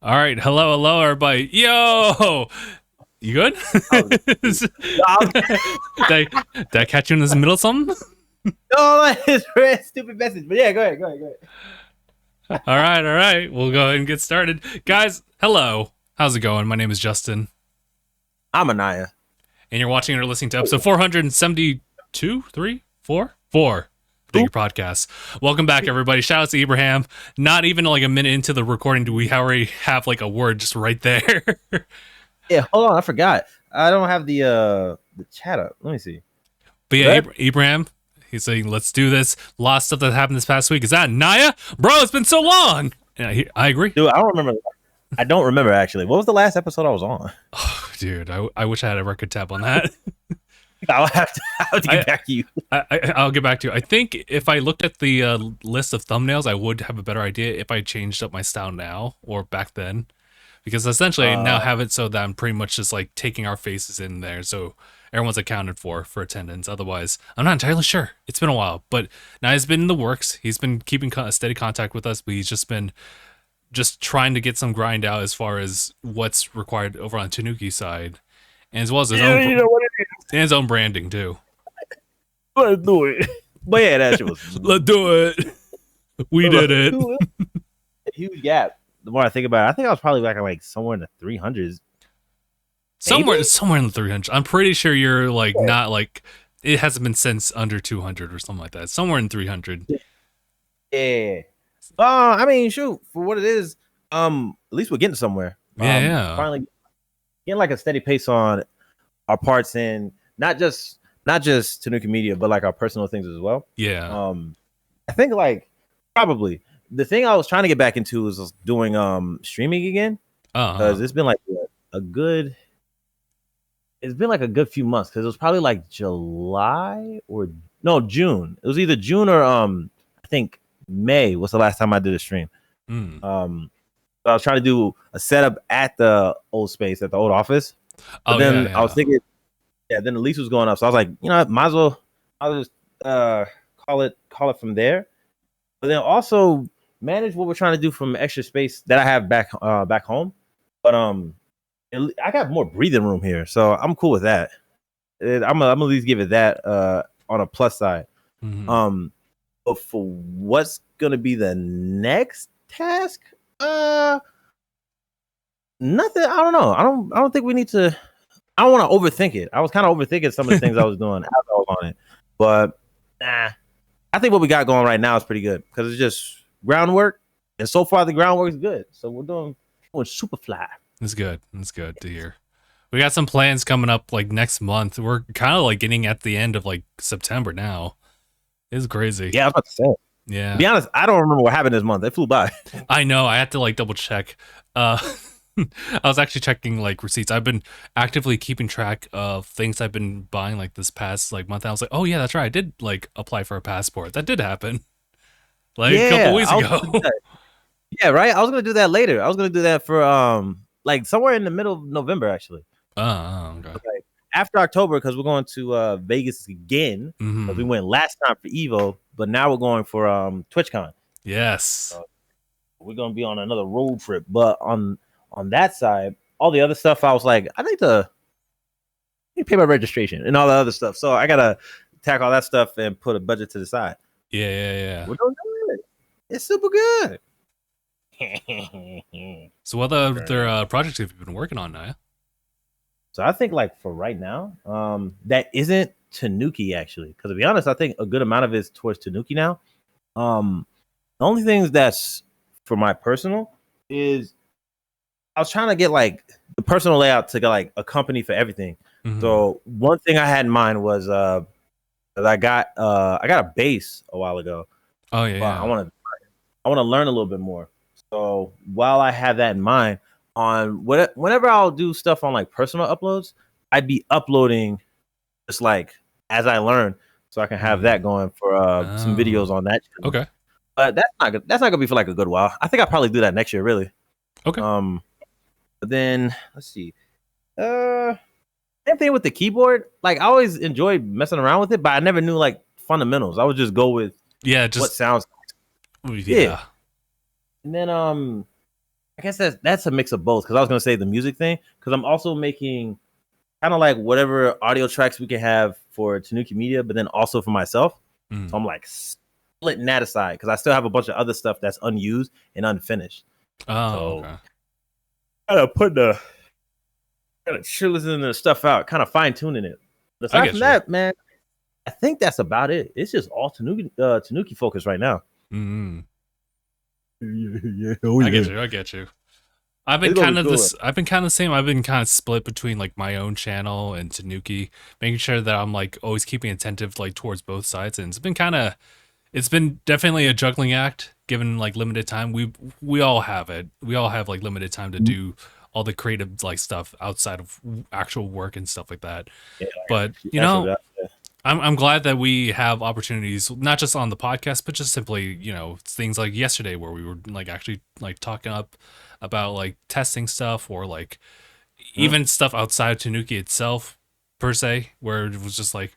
All right, hello, everybody. Yo, you good? did I catch you in the middle of something? No, it's a stupid message. But yeah, go ahead. All right. We'll go ahead and get started, guys. Hello, how's it going? My name is Justin, I'm Aniyah, and you're watching or listening to episode 472, 4 DangIT Productions. Welcome back, everybody. Shout out to Abraham. Not even like a minute into the recording do we already have like a word just right there. Yeah, hold on, I forgot. I don't have the chat up. Let me see. But yeah, Abraham, he's saying, let's do this. A lot of stuff that happened this past week. Is that Aniyah? Bro, it's been so long. And I agree. Dude, I don't remember actually. What was the last episode I was on? Oh, dude, I wish I had a record tab on that. I'll have to get back to you. I'll get back to you. I think if I looked at the list of thumbnails, I would have a better idea if I changed up my style now or back then. Because essentially I now have it so that I'm pretty much just like taking our faces in there. So everyone's accounted for attendance. Otherwise, I'm not entirely sure. It's been a while. But now he's been in the works. He's been keeping steady contact with us. But he's just been trying to get some grind out as far as what's required over on Tanuki side. And as well as his own branding too. Let's do it. But yeah, that shit was. Let's do it. We did it. Huge gap. The more I think about it, I think I was probably back like somewhere in the 300s. Somewhere in the 300s. I'm pretty sure you're like not like it hasn't been since under 200 or something like that. Somewhere in 300. Yeah. I mean, shoot, for what it is, at least we're getting somewhere. Yeah. Finally getting like a steady pace on our parts and not just Tanuki Media, but like our personal things as well. Yeah. I think like probably the thing I was trying to get back into is doing streaming again. Because it's been like a good few months, because it was probably like June. It was either June or I think May was the last time I did a stream. I was trying to do a setup at the old space, at the old office. But then I was thinking, then the lease was going up. So I was like, might as well I'll just call it from there. But then also manage what we're trying to do from extra space that I have back home. But I got more breathing room here, so I'm cool with that. I'm gonna at least give it that on a plus side. Mm-hmm. But for what's gonna be the next task, nothing. I don't know. I don't think we need to. I don't want to overthink it. I was kind of overthinking some of the things I was doing as I was on it, but I think what we got going right now is pretty good because it's just groundwork, and so far the groundwork is good. So we're doing super fly. It's good. It's good to hear. We got some plans coming up like next month. We're kind of like getting at the end of like September now. It's crazy. Yeah, I was about to say. Yeah. To be honest, I don't remember what happened this month. It flew by. I know. I had to like double check. I was actually checking like receipts. I've been actively keeping track of things I've been buying like this past like month. I was like, oh yeah, that's right. I did like apply for a passport. That did happen. Like a couple weeks ago. Yeah, right. I was gonna do that later. I was gonna do that for like somewhere in the middle of November actually. Okay. Like, after October, because we're going to Vegas again. Mm-hmm. We went last time for Evo, but now we're going for TwitchCon. Yes. So we're gonna be on another road trip. But on that side, all the other stuff, I was like, I need to pay my registration and all the other stuff. So I gotta tackle all that stuff and put a budget to the side. Yeah. We're doing good. It's super good. So what other projects have you been working on now? So I think like for right now, that isn't Tanuki actually. Because to be honest, I think a good amount of it is towards Tanuki now. The only things that's for my personal is I was trying to get like the personal layout to get like a company for everything. Mm-hmm. So one thing I had in mind was that I got a bass a while ago. Oh yeah. I want to learn a little bit more. So while I have that in mind, whenever I'll do stuff on like personal uploads, I'd be uploading just like as I learn, so I can have that going for some videos on that channel. Okay. But that's not gonna be for like a good while. I think I'll probably do that next year, really. Okay. But then let's see. Same thing with the keyboard. Like I always enjoyed messing around with it, but I never knew like fundamentals. I would just go with what sounds. Yeah. And then I guess that's a mix of both. Because I was gonna say the music thing. Because I'm also making kind of like whatever audio tracks we can have for Tanuki Media, but then also for myself. So I'm like splitting that aside because I still have a bunch of other stuff that's unused and unfinished. Oh, So okay. Kind of chilling the stuff out, kind of fine tuning it. But I aside get from you. that, man, I think that's about it. It's just all Tanuki focus right now. Mm-hmm. Yeah, I get you. I get you. I've been It's gonna kind be of cool. this. I've been kind of the same. I've been kind of split between like my own channel and Tanuki, making sure that I'm like always keeping attentive like towards both sides. And it's been definitely a juggling act given like limited time. We all have it. We all have like limited time to do all the creative like stuff outside of actual work and stuff like that. Yeah, But you actually, know, I'm glad that we have opportunities not just on the podcast, but just simply, you know, things like yesterday where we were like actually like talking up about like testing stuff or like even stuff outside of Tanuki itself per se, where it was just like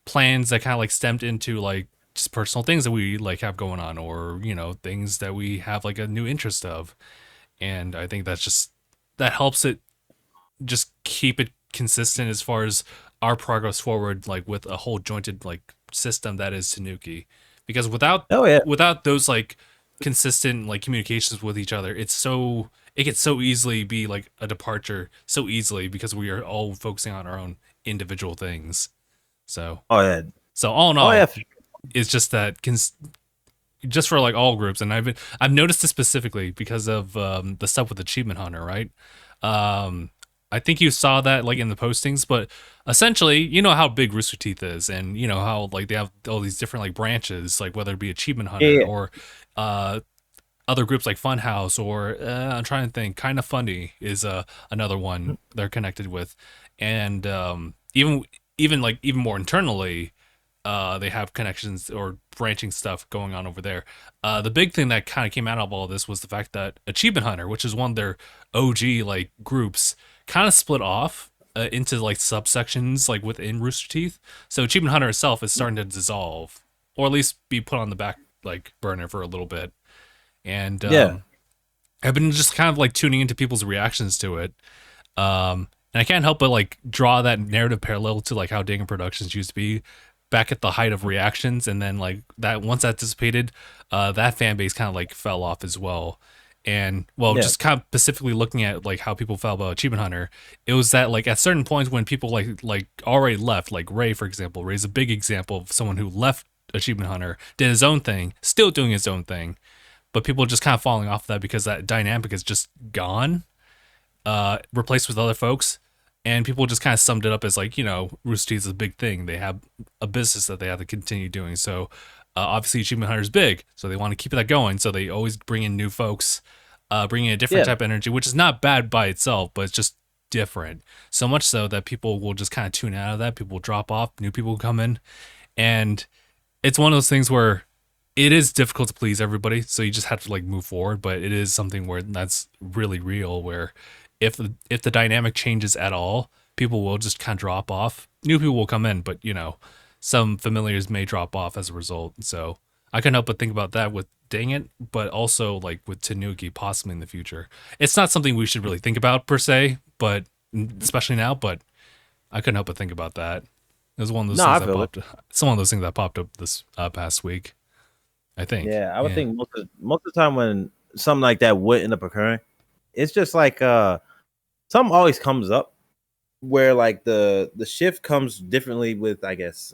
plans that kind of like stemmed into like just personal things that we like have going on or, you know, things that we have like a new interest of. And I think that helps it just keep it consistent as far as our progress forward, like with a whole jointed like system that is Tanuki. Because oh yeah, without those like consistent like communications with each other, it could so easily be like a departure so easily because we are all focusing on our own individual things. So oh yeah, so all in oh yeah. all, it's just that just for like all groups, and I've noticed this specifically because of the stuff with Achievement Hunter, right? Um, I think you saw that like in the postings, but essentially, you know how big Rooster Teeth is, and you know how like they have all these different like branches, like whether it be Achievement Hunter Yeah. or uh, other groups like Funhouse, or I'm trying to think, Kind of Funny is another one they're connected with, and even more internally, they have connections or branching stuff going on over there. The big thing that kind of came out of all this was the fact that Achievement Hunter, which is one of their OG like groups, kind of split off into like subsections like within Rooster Teeth. So Achievement Hunter itself is starting to dissolve, or at least be put on the back like burner for a little bit. And Yeah. I've been just kind of like tuning into people's reactions to it. And I can't help but like draw that narrative parallel to like how DangIT Productions used to be back at the height of reactions, and then like that once that dissipated, that fan base kind of like fell off as well. And well, Yeah. just kind of specifically looking at like how people felt about Achievement Hunter, it was that like at certain points when people like already left, like Ray for example, Ray's a big example of someone who left Achievement Hunter, did his own thing, still doing his own thing, but people just kind of falling off that because that dynamic is just gone, replaced with other folks. And people just kind of summed it up as like, you know, Rooster Teeth is a big thing. They have a business that they have to continue doing. So obviously Achievement Hunter is big, so they want to keep that going. So they always bring in new folks, bring in a different Yeah. type of energy, which is not bad by itself, but it's just different. So much so that people will just kind of tune out of that. People will drop off, new people will come in. And it's one of those things where it is difficult to please everybody, so you just have to like move forward. But it is something where that's really real. Where if the dynamic changes at all, people will just kind of drop off. New people will come in, but you know, some familiars may drop off as a result. So I can help but think about that with DangIT, but also like with Tanuki possibly in the future. It's not something we should really think about per se, but especially now. But I couldn't help but think about that. It was one of those No, things I that feel it. popped. It's one of those things that popped up this past week. I think. Yeah, I would Yeah. think most of the time when something like that would end up occurring, it's just like something always comes up where like the shift comes differently with I guess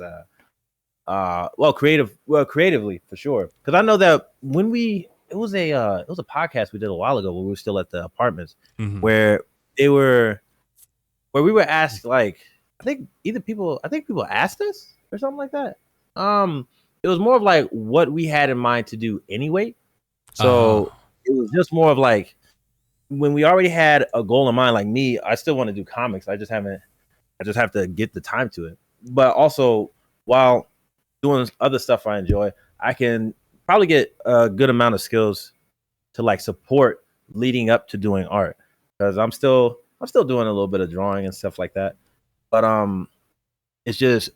creatively for sure. Because I know that when it was a podcast we did a while ago when we were still at the apartments Mm-hmm. where they were where we were asked like I think people asked us or something like that. It was more of like what we had in mind to do anyway. Uh So it was just more of like when we already had a goal in mind, like me, I still want to do comics. I just have to get the time to it. But also while doing other stuff I enjoy, I can probably get a good amount of skills to like support leading up to doing art. Because I'm still doing a little bit of drawing and stuff like that. But it's just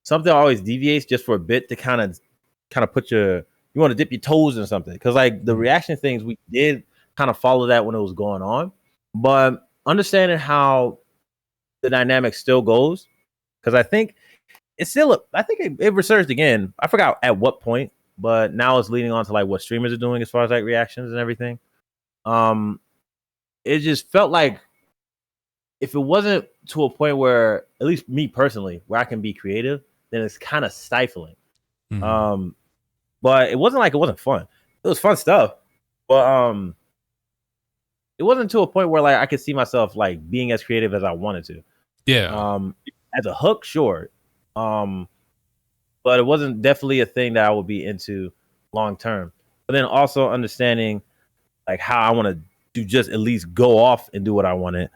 something always deviates just for a bit to kind of put you want to dip your toes in something because like the reaction things we did kind of follow that when it was going on, but understanding how the dynamic still goes, because I think it's still, I think it resurged again. I forgot at what point, but now it's leading on to like what streamers are doing as far as like reactions and everything. It just felt like if it wasn't to a point where, at least me personally, where I can be creative, then it's kind of stifling. Mm-hmm. But it wasn't like it wasn't fun. It was fun stuff, but it wasn't to a point where like I could see myself like being as creative as I wanted to. Yeah. As a hook, sure. But it wasn't definitely a thing that I would be into long term. But then also understanding like how I want to just at least go off and do what I wanted.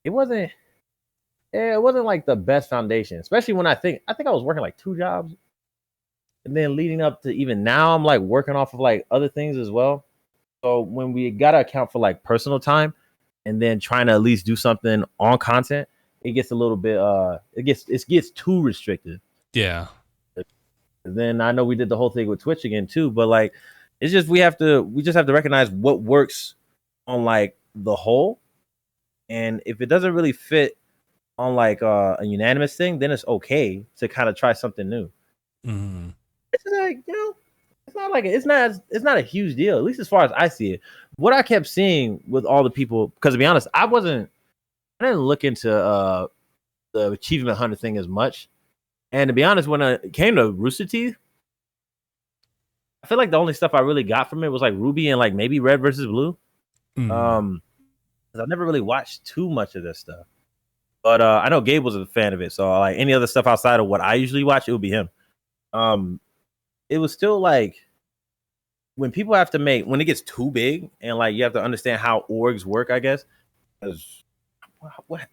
It wasn't like the best foundation, especially when I think I was working like 2 jobs. And then leading up to even now, I'm like working off of like other things as well. So when we gotta account for like personal time and then trying to at least do something on content, it gets a little bit it gets too restricted. Yeah. Then I know we did the whole thing with Twitch again too, but like it's just we just have to recognize what works on like the whole. And if it doesn't really fit on like a unanimous thing, then it's okay to kind of try something new. Mm-hmm. It's like, it's not like it's not a huge deal, at least as far as I see it. What I kept seeing with all the people, because to be honest, I didn't look into the achievement hunter thing as much. And to be honest, when it came to Rooster Teeth, I feel like the only stuff I really got from it was like Ruby and like maybe Red versus Blue. Mm. I never really watched too much of this stuff. But I know Gabe was a fan of it, so like any other stuff outside of what I usually watch, it would be him. It was still like when people have to when it gets too big and like you have to understand how orgs work, I guess.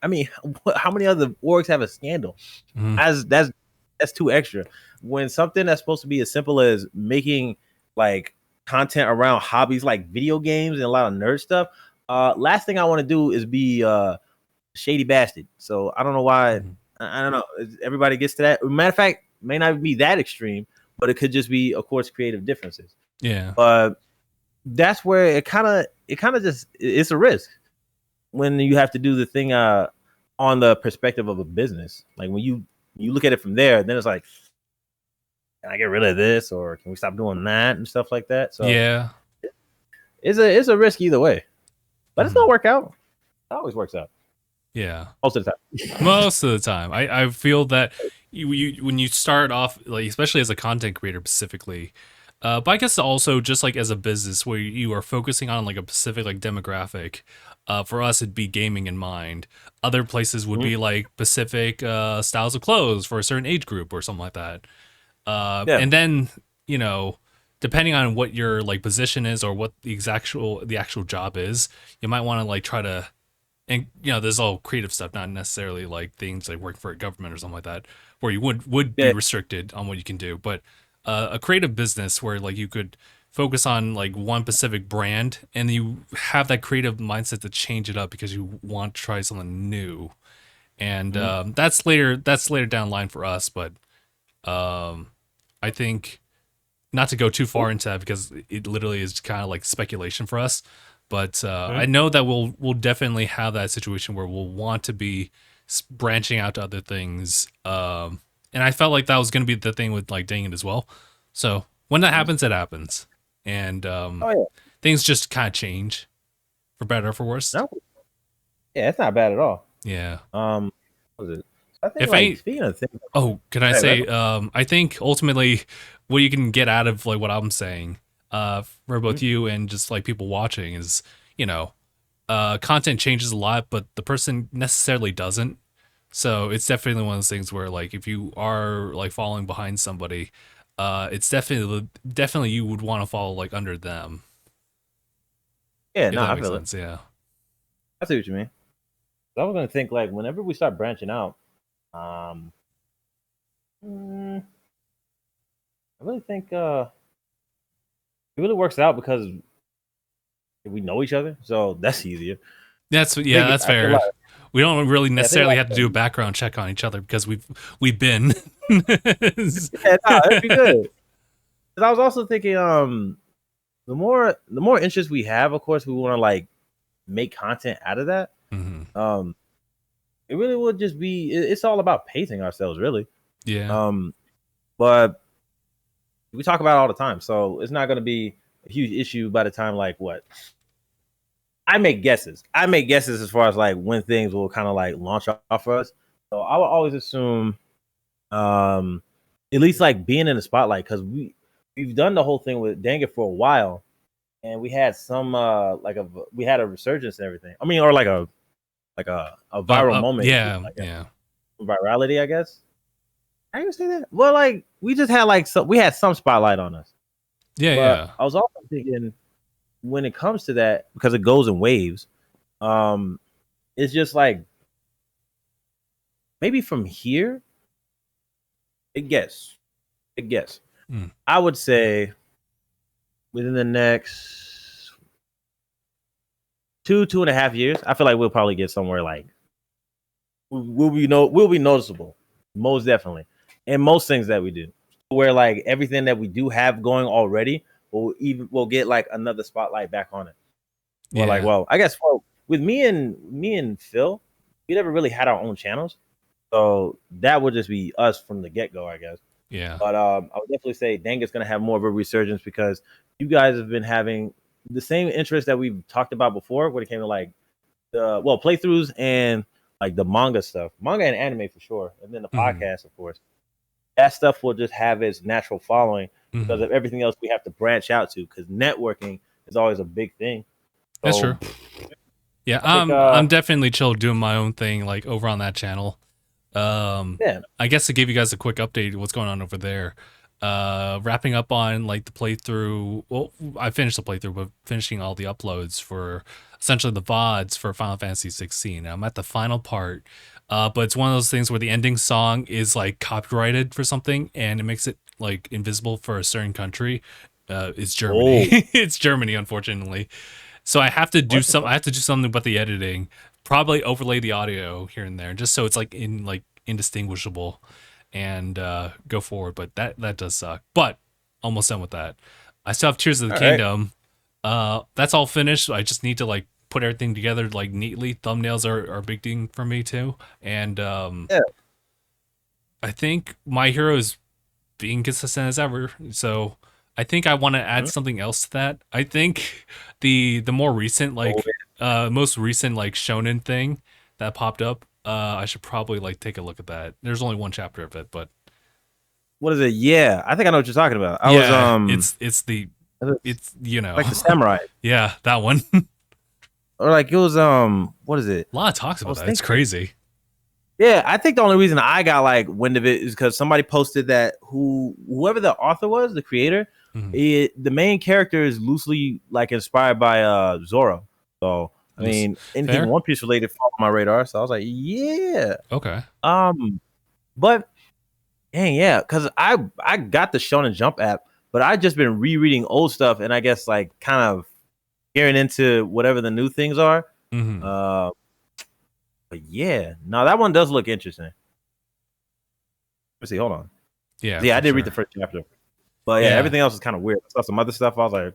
I mean, how many other orgs have a scandal? That's too extra. When something that's supposed to be as simple as making like content around hobbies like video games and a lot of nerd stuff, last thing I want to do is be shady bastard. So I don't know why. I don't know. Everybody gets to that. Matter of fact, may not be that extreme, but it could just be, of course, creative differences. Yeah. But that's where it kind of just, it's a risk when you have to do the thing on the perspective of a business. Like when you look at it from there, then it's like, can I get rid of this, or can we stop doing that and stuff like that? So yeah, it's a risk either way, but it's gonna work out. It always works out. Yeah, most of the time. Most of the time, I feel that you when you start off, like especially as a content creator specifically, but I guess also just like as a business where you are focusing on like a specific like demographic. For us, it'd be gaming in mind. Other places would be like specific styles of clothes for a certain age group or something like that. And then, depending on what your like position is or what the actual job is, you might want to like try to, and there's all creative stuff, not necessarily like things like working for a government or something like that, where you would be restricted on what you can do. But a creative business where like you could focus on like one specific brand and you have that creative mindset to change it up because you want to try something new. And that's later down the line for us, but I think not to go too far into that because it literally is kind of like speculation for us. But I know that we'll definitely have that situation where we'll want to be branching out to other things. And I felt like that was going to be the thing with like DangIT as well. So when that happens, it happens. And things just kind of change for better or for worse. No. Yeah, it's not bad at all. Yeah. What was it? I think speaking of things. Oh, can I say? I think ultimately, what you can get out of like what I'm saying, for both you and just like people watching is, content changes a lot, but the person necessarily doesn't. So it's definitely one of those things where like if you are like following behind somebody, it's definitely you would want to follow like under them. Yeah, no, I feel it. Yeah, I see what you mean. I was gonna think like whenever we start branching out, I really think it really works out because we know each other, so that's easier. That's fair. We don't really necessarily have to do a background check on each other because we've been. Yeah, no, that'd be good. I was also thinking, the more interest we have, of course, we want to like make content out of that. Um, it really would just be. It's all about pacing ourselves, really. Yeah. But we talk about it all the time, so it's not going to be a huge issue by the time like what. I make guesses. As far as like when things will kind of like launch off for us. So I will always assume, at least like being in the spotlight because we've done the whole thing with DangIT for a while, and we had some we had a resurgence and everything. I mean, or like a viral moment, yeah, like yeah, virality, I guess. I even say that. Well, like we just had we had some spotlight on us. Yeah, But yeah. I was also thinking when it comes to that because it goes in waves. It's just like maybe from here. It gets. I would say within the next 2.5 years, I feel like we'll probably get somewhere like we'll be noticeable, most definitely, and most things that we do. Where like everything that we do have going already, we'll get like another spotlight back on it. Well, like, well, I guess with me and Phil, we never really had our own channels, so that would just be us from the get go, I guess. Yeah. But I would definitely say DangIT's gonna have more of a resurgence because you guys have been having the same interest that we've talked about before when it came to like the playthroughs and like the manga stuff, manga and anime for sure, and then the podcast, of course. That stuff will just have its natural following because of everything else we have to branch out to. Because networking is always a big thing. So, that's true. Yeah, I'm definitely chill doing my own thing, like over on that channel. Yeah. I guess to give you guys a quick update, what's going on over there. Wrapping up on like the playthrough. Well, I finished the playthrough, but finishing all the uploads for essentially the VODs for Final Fantasy 16. I'm at the final part. But it's one of those things where the ending song is like copyrighted for something and it makes it like invisible for a certain country. It's Germany. It's Germany, unfortunately. So I have to do I have to do something about the editing. Probably overlay the audio here and there, just so it's like indistinguishable, and go forward. But that does suck. But almost done with that. I still have Tears of the Kingdom. Right. That's all finished. I just need to like put everything together like neatly. Thumbnails are a big thing for me too. And I think My Hero is being consistent as ever. So I think I want to add something else to that. I think the more recent most recent like shonen thing that popped up, I should probably like take a look at that. There's only one chapter of it, but what is it? Yeah, I think I know what you're talking about. It's you know, like the samurai. Yeah, that one. Or like it was what is it? A lot of talks about that. It's crazy. Yeah, I think the only reason I got like wind of it is because somebody posted that whoever the author was, the creator, the main character is loosely like inspired by Zoro. So I mean, anything One Piece related fall on my radar. So I was like, yeah, okay. But dang, yeah, because I got the Shonen Jump app, but I just been rereading old stuff, and I guess like kind of hearing into whatever the new things are. But yeah, no, that one does look interesting. Let's see, hold on. Yeah, I did read the first chapter, but yeah, everything else is kind of weird. I saw some other stuff. I was like,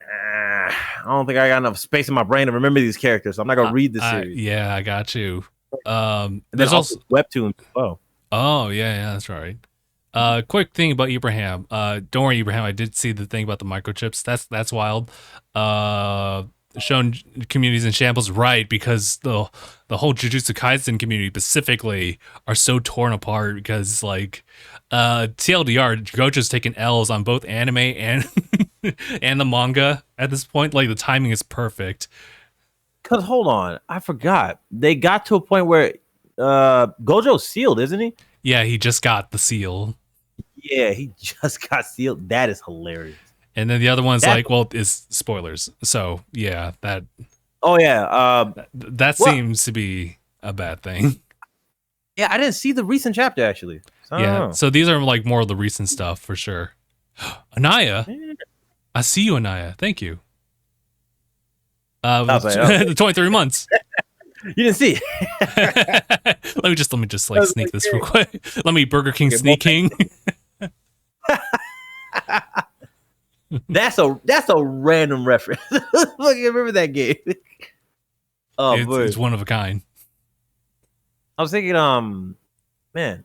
I don't think I got enough space in my brain to remember these characters, so I'm not gonna read this series. Yeah, I got you. There's also webtoons as well. Oh yeah, that's right. Quick thing about Ibrahim. Don't worry, Ibrahim. I did see the thing about the microchips. That's wild. Shown communities in shambles, right? Because the whole Jujutsu Kaisen community specifically are so torn apart because like TLDR, Gojo's taking L's on both anime and and the manga at this point. Like the timing is perfect. Cause hold on, I forgot. They got to a point where Gojo's sealed, isn't he? Yeah, he just got the seal. Yeah, he just got sealed. That is hilarious. And then the other one's like, well, is spoilers. So yeah, that. Oh yeah, that seems to be a bad thing. Yeah, I didn't see the recent chapter actually. Yeah, so these are like more of the recent stuff for sure. Aniyah, I see you, Aniyah. Thank you. The 23 months. You didn't see. let me just like sneak this real quick. Let me Burger King sneaking. That's a random reference. Look, remember that game? Oh, it's one of a kind. I was thinking, man.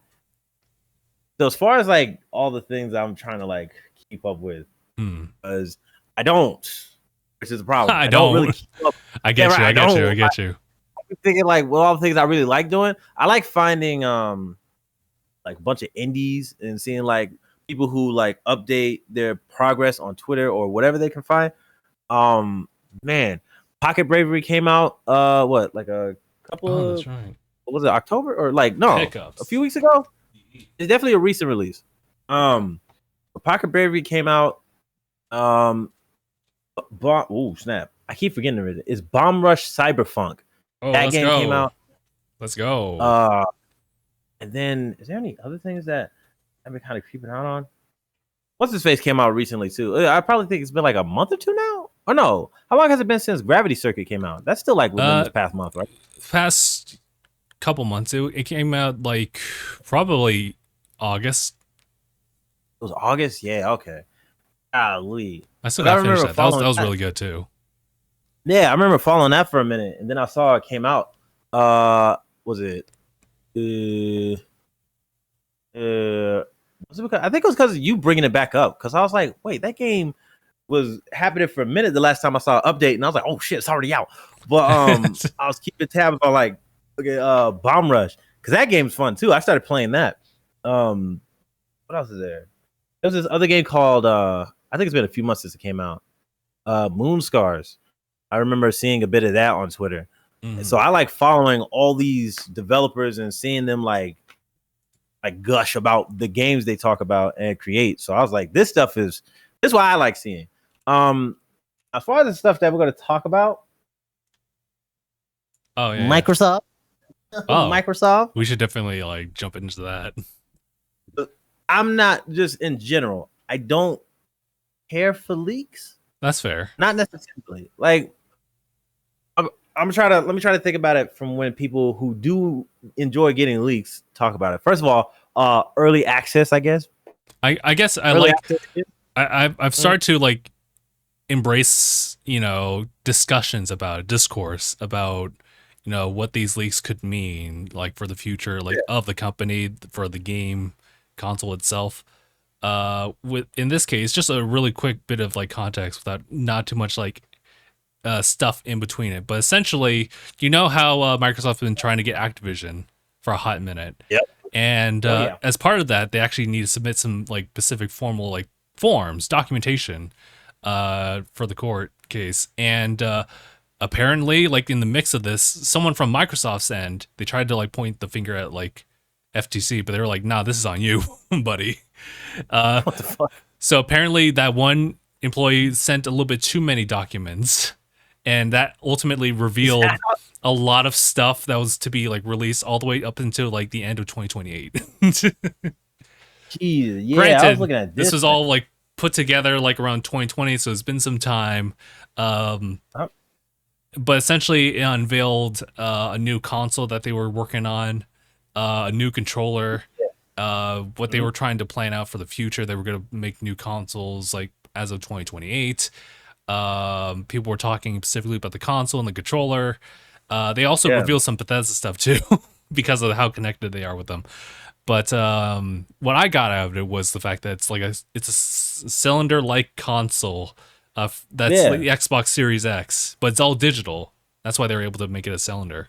So as far as like all the things I'm trying to like keep up with, because I don't, which is a problem. I don't really don't. keep up. I get you. I get you. I'm thinking like, well, all the things I really like doing. I like finding like a bunch of indies and seeing like people who like update their progress on Twitter or whatever they can find. Man, Pocket Bravery came out what, like a couple That's of, right. what was it, October, or like no, Hiccups. a few weeks ago? It's definitely a recent release. Pocket Bravery came out. Oh snap! I keep forgetting it. It's Bomb Rush Cyberfunk. Oh, That let's game came go. out. Let's go. And then is there any other things that I've been kind of creeping out on? What's his face came out recently too. I probably think it's been like a month or two now. Or no, how long has it been since Gravity Circuit came out? That's still like within this past month, right? Past couple months. It came out like probably August. It was August. Yeah. Okay. Golly. I still got to finish that. That was really good too. Yeah, I remember following that for a minute, and then I saw it came out. Was it? Was it because, I think it was because of you bringing it back up. Because I was like, wait, that game was happening for a minute the last time I saw an update, and I was like, oh shit, it's already out. But I was keeping tabs on like, okay, Bomb Rush, because that game's fun too. I started playing that. What else is there? There's this other game called I think it's been a few months since it came out. Moon Scars. I remember seeing a bit of that on Twitter. Mm-hmm. So I like following all these developers and seeing them like gush about the games they talk about and create. So I was like, this is why I like seeing. As far as the stuff that we're going to talk about, Microsoft. Microsoft. We should definitely like jump into that. I'm not just in general. I don't care for leaks. That's fair. Not necessarily. Like, let me try to think about it from when people who do enjoy getting leaks talk about it. First of all, early access, I guess. I guess I early like. I've started to like embrace, discussions about discourse about, what these leaks could mean, like for the future, like of the company, for the game console itself. In this case, just a really quick bit of like context without not too much like stuff in between it. But essentially, how Microsoft has been trying to get Activision for a hot minute. Yep. And as part of that, they actually need to submit some like specific formal like forms, documentation for the court case. And apparently, like in the mix of this, someone from Microsoft's end, they tried to like point the finger at like FTC, but they were like, nah, this is on you, buddy. What the fuck? So apparently that one employee sent a little bit too many documents, and that ultimately revealed a lot of stuff that was to be like released all the way up until like the end of 2028. Jeez, yeah. Granted, I was looking at this was all like put together like around 2020, so it's been some time. But essentially it unveiled a new console that they were working on, a new controller, what they were trying to plan out for the future. They were going to make new consoles like as of 2028. People were talking specifically about the console and the controller. They also revealed some Bethesda stuff too, because of how connected they are with them. But what I got out of it was the fact that it's a cylinder-like console that's like the Xbox Series X, but it's all digital. That's why they were able to make it a cylinder.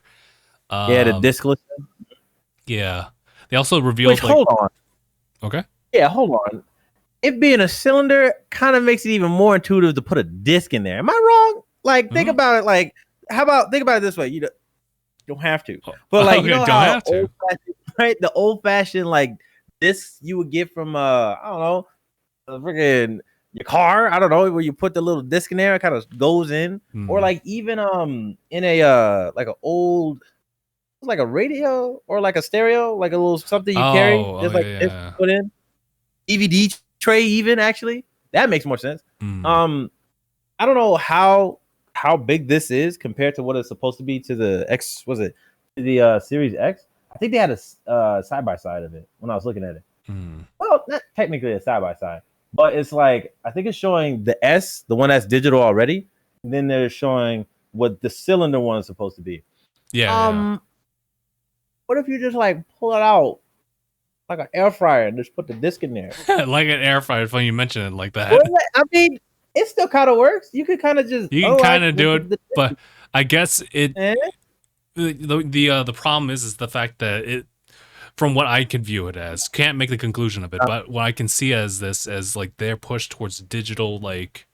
The discless. Yeah. They also revealed. Hold on. Okay. Yeah, hold on. It being a cylinder kind of makes it even more intuitive to put a disc in there. Am I wrong? Like, think about it. Like, think about it this way. You don't have to, but like, how right? The old-fashioned like discs you would get from I don't know, freaking your car. I don't know, where you put the little disc in there, it kind of goes in, or like even in a like an old. Like a radio or like a stereo, like a little something you carry. Just like put in DVD tray, even actually that makes more sense. I don't know how big this is compared to what it's supposed to be to the X. Was it to the Series X? I think they had a side by side of it when I was looking at it. Well, not technically a side by side. but it's like I think it's showing the S, the one that's digital already. And then they're showing what the cylinder one is supposed to be. Yeah, What if you just like pull it out like an air fryer and just put the disc in there? yeah. Like an air fryer. It's funny you mention it like that. Well, I mean, it still kind of works. You could kind of just You can kind unlike of do it, the but I guess it eh? the problem is the fact that it, from what I can view it as, can't make the conclusion of it, but what I can see as this as like their push towards digital like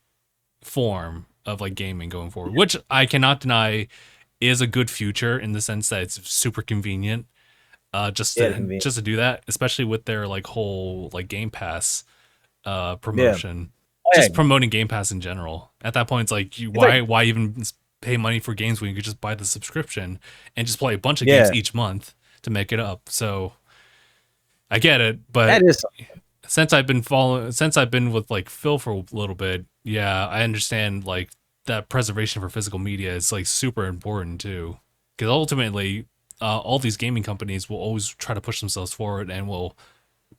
form of like gaming going forward, which I cannot deny is a good future in the sense that it's super convenient. Just to do that, especially with their like whole like Game Pass Yeah. promotion, Oh, yeah. just promoting Game Pass in general. At that point, it's like why even pay money for games when you could just buy the subscription and just play a bunch of games each month to make it up. So I get it, but that is since I've been with like Phil for a little bit, yeah, I understand like that preservation for physical media is like super important too, because ultimately, all these gaming companies will always try to push themselves forward and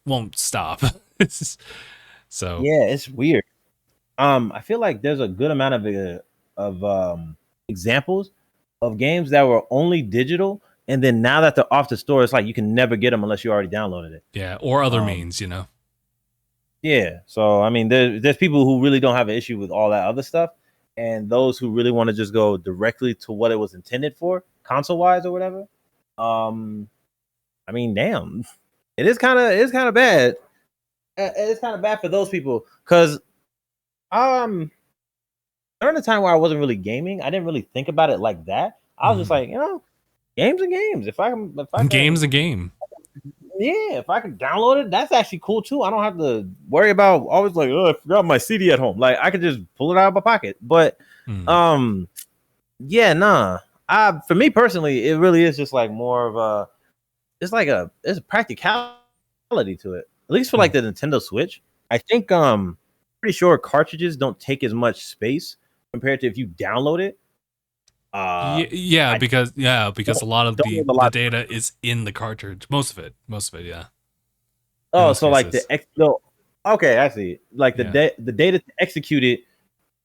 won't stop. So yeah, it's weird. I feel like there's a good amount examples of games that were only digital, and then now that they're off the store, it's like you can never get them unless you already downloaded it. yeah, or other Um, means, you know. yeah, so I mean, there's people who really don't have an issue with all that other stuff, and those who really want to just go directly to what it was intended for, console wise or whatever. Um, I mean, damn, it's kind of bad. It's kind of bad for those people because um during the time where I wasn't really gaming, I didn't really think about it like that. I was just like, games and games. If I Game's can, a game. yeah, if I can download it, that's actually cool too. I don't have to worry about always like, oh, I forgot my CD at home. Like I could just pull it out of my pocket. But, Mm. um, yeah, nah. For me personally, it really is just like more of a, it's a practicality to it. At least for like the Nintendo Switch, I think pretty sure cartridges don't take as much space compared to if you download it. Yeah, I because a lot of don't need a the lot. data is in the cartridge. Most of it, yeah. In Oh, most so like cases. no, okay, I see. Like Yeah. the data to execute it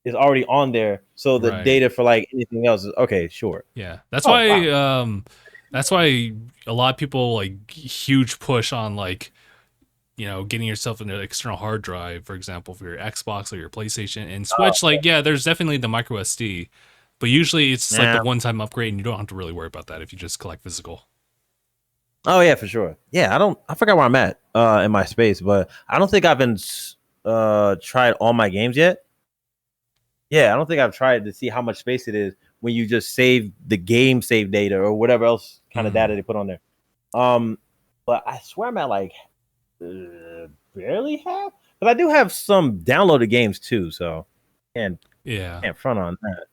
is already on there. So the Right. data for like anything else is okay, sure. Yeah. Oh wow. That's why a lot of people like huge push on like, you know, getting yourself an external hard drive, for example, for your Xbox or your PlayStation and Switch. Like, yeah, there's definitely the micro SD, but usually it's just like the Nah. one-time upgrade, and you don't have to really worry about that if you just collect physical. Oh yeah, for sure. Yeah, I forgot where I'm at in my space, but I don't think I've been tried all my games yet. Yeah, I don't think I've tried to see how much space it is when you just save the game save data or whatever else kind of data they put on there. Um, but I swear I'm at like barely half. But I do have some downloaded games too, so can't Yeah. can't front on that.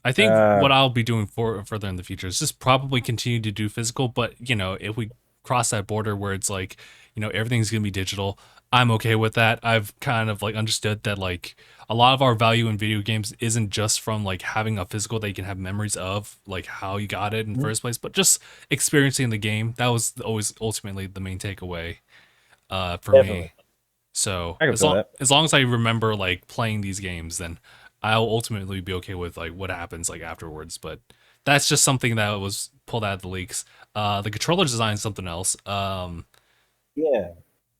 I think what I'll be doing for further in the future is just probably continue to do physical, but you know, if we cross that border where it's like, you know, everything's gonna be digital, I'm okay with that. I've kind of like understood that like a lot of our value in video games isn't just from like having a physical that you can have memories of, like how you got it in the first place, but just experiencing the game. That was always ultimately the main takeaway for Definitely, me. So I can feel that. as long as I remember like playing these games, then I'll ultimately be okay with like what happens like afterwards. But that's just something that was pulled out of the leaks. The controller design is something else. Yeah, let me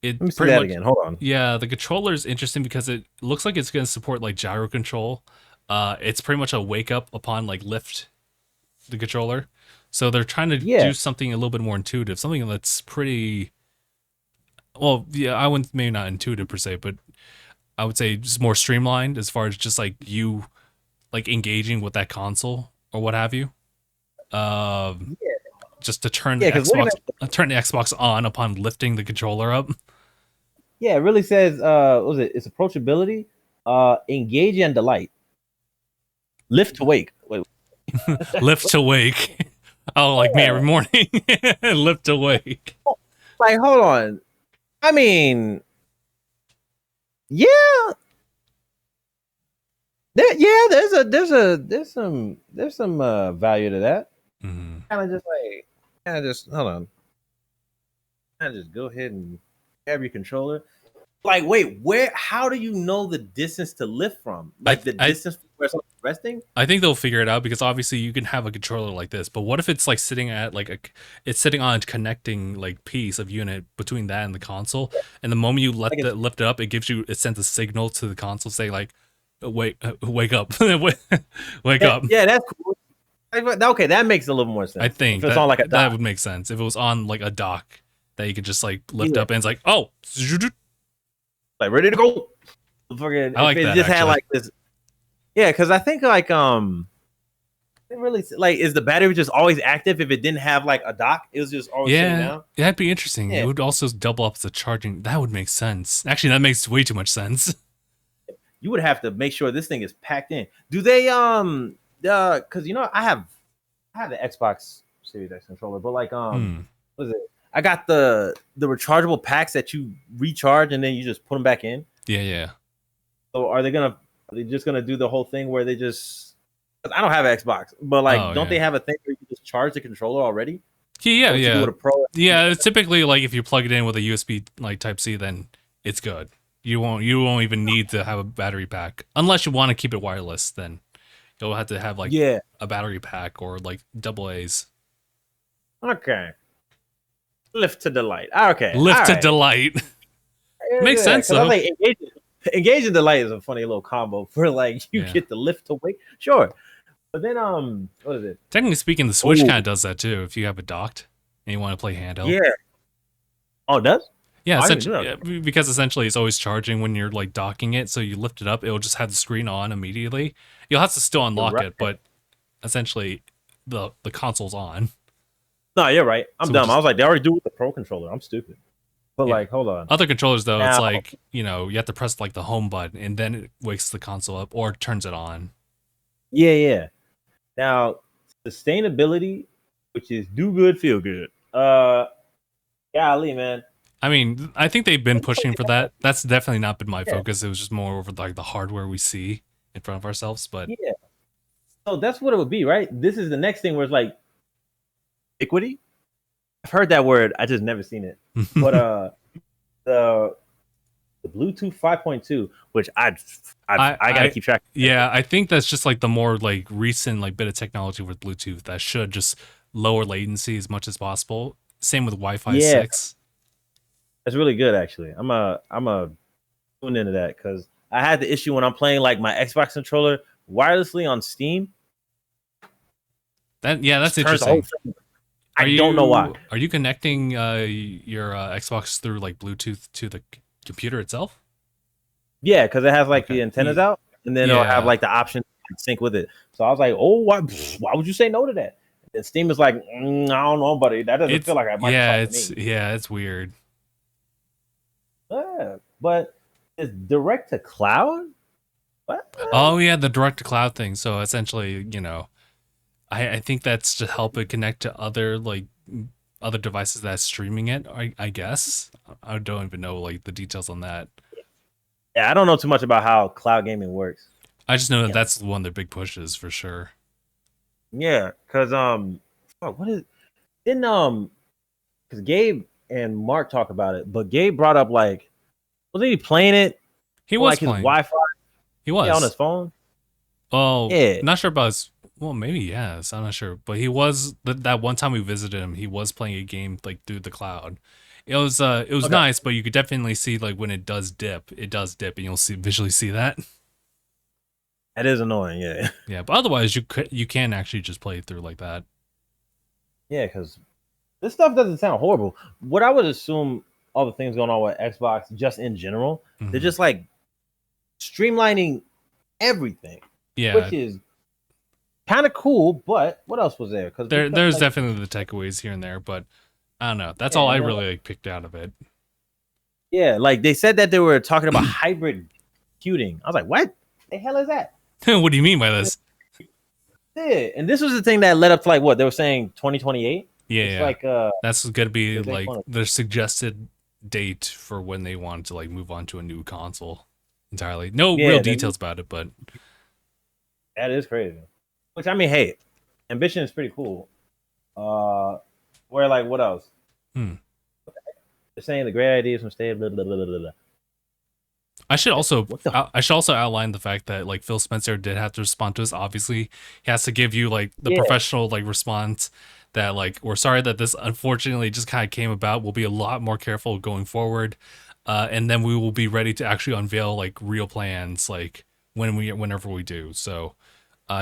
It see pretty that much again. Hold on. yeah, the controller is interesting because it looks like it's going to support like gyro control. It's pretty much a wake up upon like lift the controller. So they're trying to Yeah, do something a little bit more intuitive, something that's pretty well, yeah, I wouldn't maybe not intuitive per se, but I would say just more streamlined as far as just like you like engaging with that console or what have you. Um, just to yeah, because looking at turn the Xbox on upon lifting the controller up. yeah, it really says what was it? It's approachability, engage and delight, lift to wake. Wait, Lift to wake. Oh, like me every yeah, morning. Lift to wake. like hold on. I mean, yeah, there's some value to that. Mm. Kind of just like kind of just hold on. Kind of just go ahead and grab your controller. Like, wait, where? How do you know the distance to lift from? Like the distance from where someone's resting? I think they'll figure it out because obviously you can have a controller like this, but what if it's like sitting at it's sitting on a connecting like piece of unit between that and the console, and the moment you Like lift it up, it sends a signal to the console saying like, wake up, wake up. Yeah, that's cool. Okay, that makes a little more sense. I think if it's on like a dock. that would make sense if it was on like a dock that you could just like lift up and it's like, oh, like ready to go. Fucking, I like if it that, just had actually. like this. Yeah, because I think like it really like is the battery just always active if it didn't have like a dock? It was just always sitting down. That'd be interesting. Yeah. It would also double up as a charging. That would make sense. Actually, that makes way too much sense. You would have to make sure this thing is packed in. Do they because you know I have the Xbox Series X controller, but like what is it? I got the rechargeable packs that you recharge and then you just put them back in. Yeah. So are they just gonna do the whole thing where they just? I don't have an Xbox, but like, don't they have a thing where you just charge the controller already? Yeah. With a Pro? Yeah, it's typically like if you plug it in with a USB like Type C, then it's good. You won't even need to have a battery pack unless you want to keep it wireless. Then you'll have to have like a battery pack or like double A's. Okay. Lift to delight. Okay. Lift to delight. Makes sense though. Like, engage and delight is a funny little combo for like you get the lift to wake. Sure. But then what is it? Technically speaking, the Switch kind of does that too. If you have it docked and you want to play handheld. Yeah. Oh, it does? Yeah, because essentially it's always charging when you're like docking it. So you lift it up, it'll just have the screen on immediately. You'll have to still unlock it, but essentially the console's on. No, you're right. I'm dumb. I was like, they already do it with the Pro controller. I'm stupid. But like, hold on. Other controllers though, it's like, you know, you have to press like the home button and then it wakes the console up or turns it on. Yeah. Now, sustainability, which is do good, feel good. Golly, man. I mean, I think they've been pushing for that. That's definitely not been my focus. It was just more over like the hardware we see in front of ourselves. But yeah, so that's what it would be, right? This is the next thing where it's like equity. I've heard that word. I just never seen it. But the Bluetooth 5.2, which I gotta keep track of. Yeah, I think that's just like the more like recent like bit of technology with Bluetooth that should just lower latency as much as possible. Same with Wi-Fi 6. That's really good, actually. I'm a tune into that because I had the issue when I'm playing like my Xbox controller wirelessly on Steam. That's interesting. I don't know why. Are you connecting your Xbox through like Bluetooth to the computer itself? Yeah, because it has like the antennas out, and then it'll have like the option to sync with it. So I was like, oh, why would you say no to that? And Steam is like, I don't know, buddy. That doesn't feel like a Microsoft to me. It's weird. But it's direct to cloud? What? Oh yeah, the direct to cloud thing. So essentially, you know, I think that's to help it connect to other devices that's streaming it. I guess I don't even know like the details on that. Yeah, I don't know too much about how cloud gaming works. I just know that that's one of their big pushes for sure. Yeah, because because Gabe and Mark talk about it, but Gabe brought up like, wasn't he playing it? He was like playing his Wi-Fi. He was on his phone. Oh, yeah. Not sure about his. Well, maybe yes. I'm not sure, but he was that one time we visited him. He was playing a game like through the cloud. It was nice, but you could definitely see like when it does dip, and you'll visually see that. That is annoying, yeah. Yeah, but otherwise you can actually just play it through like that. Yeah, because this stuff doesn't sound horrible. What I would assume all the things going on with Xbox, just in general, they're just like streamlining everything. Yeah, which is kind of cool. But what else was there? Because there's like, definitely the takeaways here and there, but I don't know. That's all I really like picked out of it. Yeah, like they said that they were talking about hybrid computing. I was like, what the hell is that? What do you mean by this? Yeah, and this was the thing that led up to like what they were saying 2028. Yeah, like that's gonna be like their suggested date for when they want to like move on to a new console entirely. No real details about it, but that is crazy. Which I mean, hey, ambition is pretty cool. Where like what else? They're saying the great ideas from state. Blah, blah, blah, blah, blah. I should also What the? I should also outline the fact that like Phil Spencer did have to respond to us. Obviously, he has to give you like the Yeah, professional like response that like we're sorry that this unfortunately just kind of came about. We'll be a lot more careful going forward, and then we will be ready to actually unveil like real plans like whenever we do. So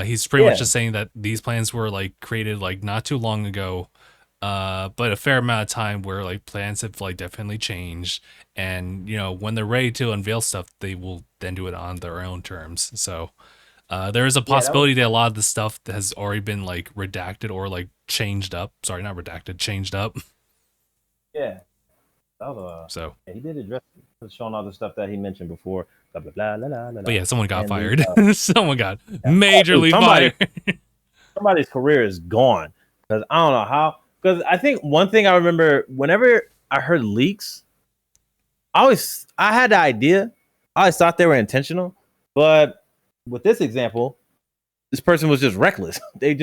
he's pretty much yeah, just saying that these plans were like created like not too long ago, but a fair amount of time where like plans have like definitely changed, and when they're ready to unveil stuff, they will then do it on their own terms. So there is a yeah. That was possibility that a lot of the stuff that has already been like redacted or like changed up. Sorry, not redacted, changed up. yeah. That was So, yeah, he did address showing all the stuff that he mentioned before. Blah blah blah blah blah blah. but blah. yeah, someone got And the fired. Someone got dude, majorly fired. somebody's career is gone because I don't know how. Because I think one thing I remember whenever I heard leaks, I had the idea. I always thought they were intentional, but with this example, this person was just reckless. They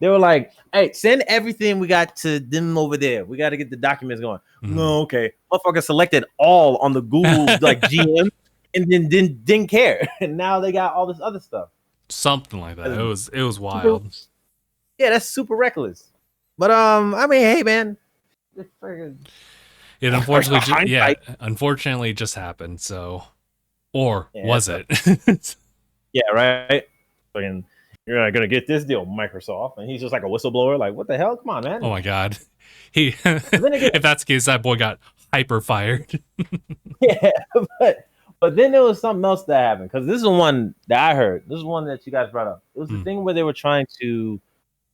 were like, "Hey, send everything we got to them over there. We got to get the documents going." No, okay, motherfucker selected all on the Google like GM, and then didn't care, and now they got all this other stuff. Something like that. It was wild. Yeah, that's super reckless. But I mean, hey, man, It unfortunately, hindsight. unfortunately, it just happened. So, or Yeah, was it? yeah, right. Fucking, you're not gonna get this deal, Microsoft, and he's just like a whistleblower. Like, what the hell? Come on, man. Oh my god, he. But then again, If that's the case, that boy got hyper fired. yeah, but then there was something else that happened because this is the one that I heard. This is one that you guys brought up. It was the thing where they were trying to,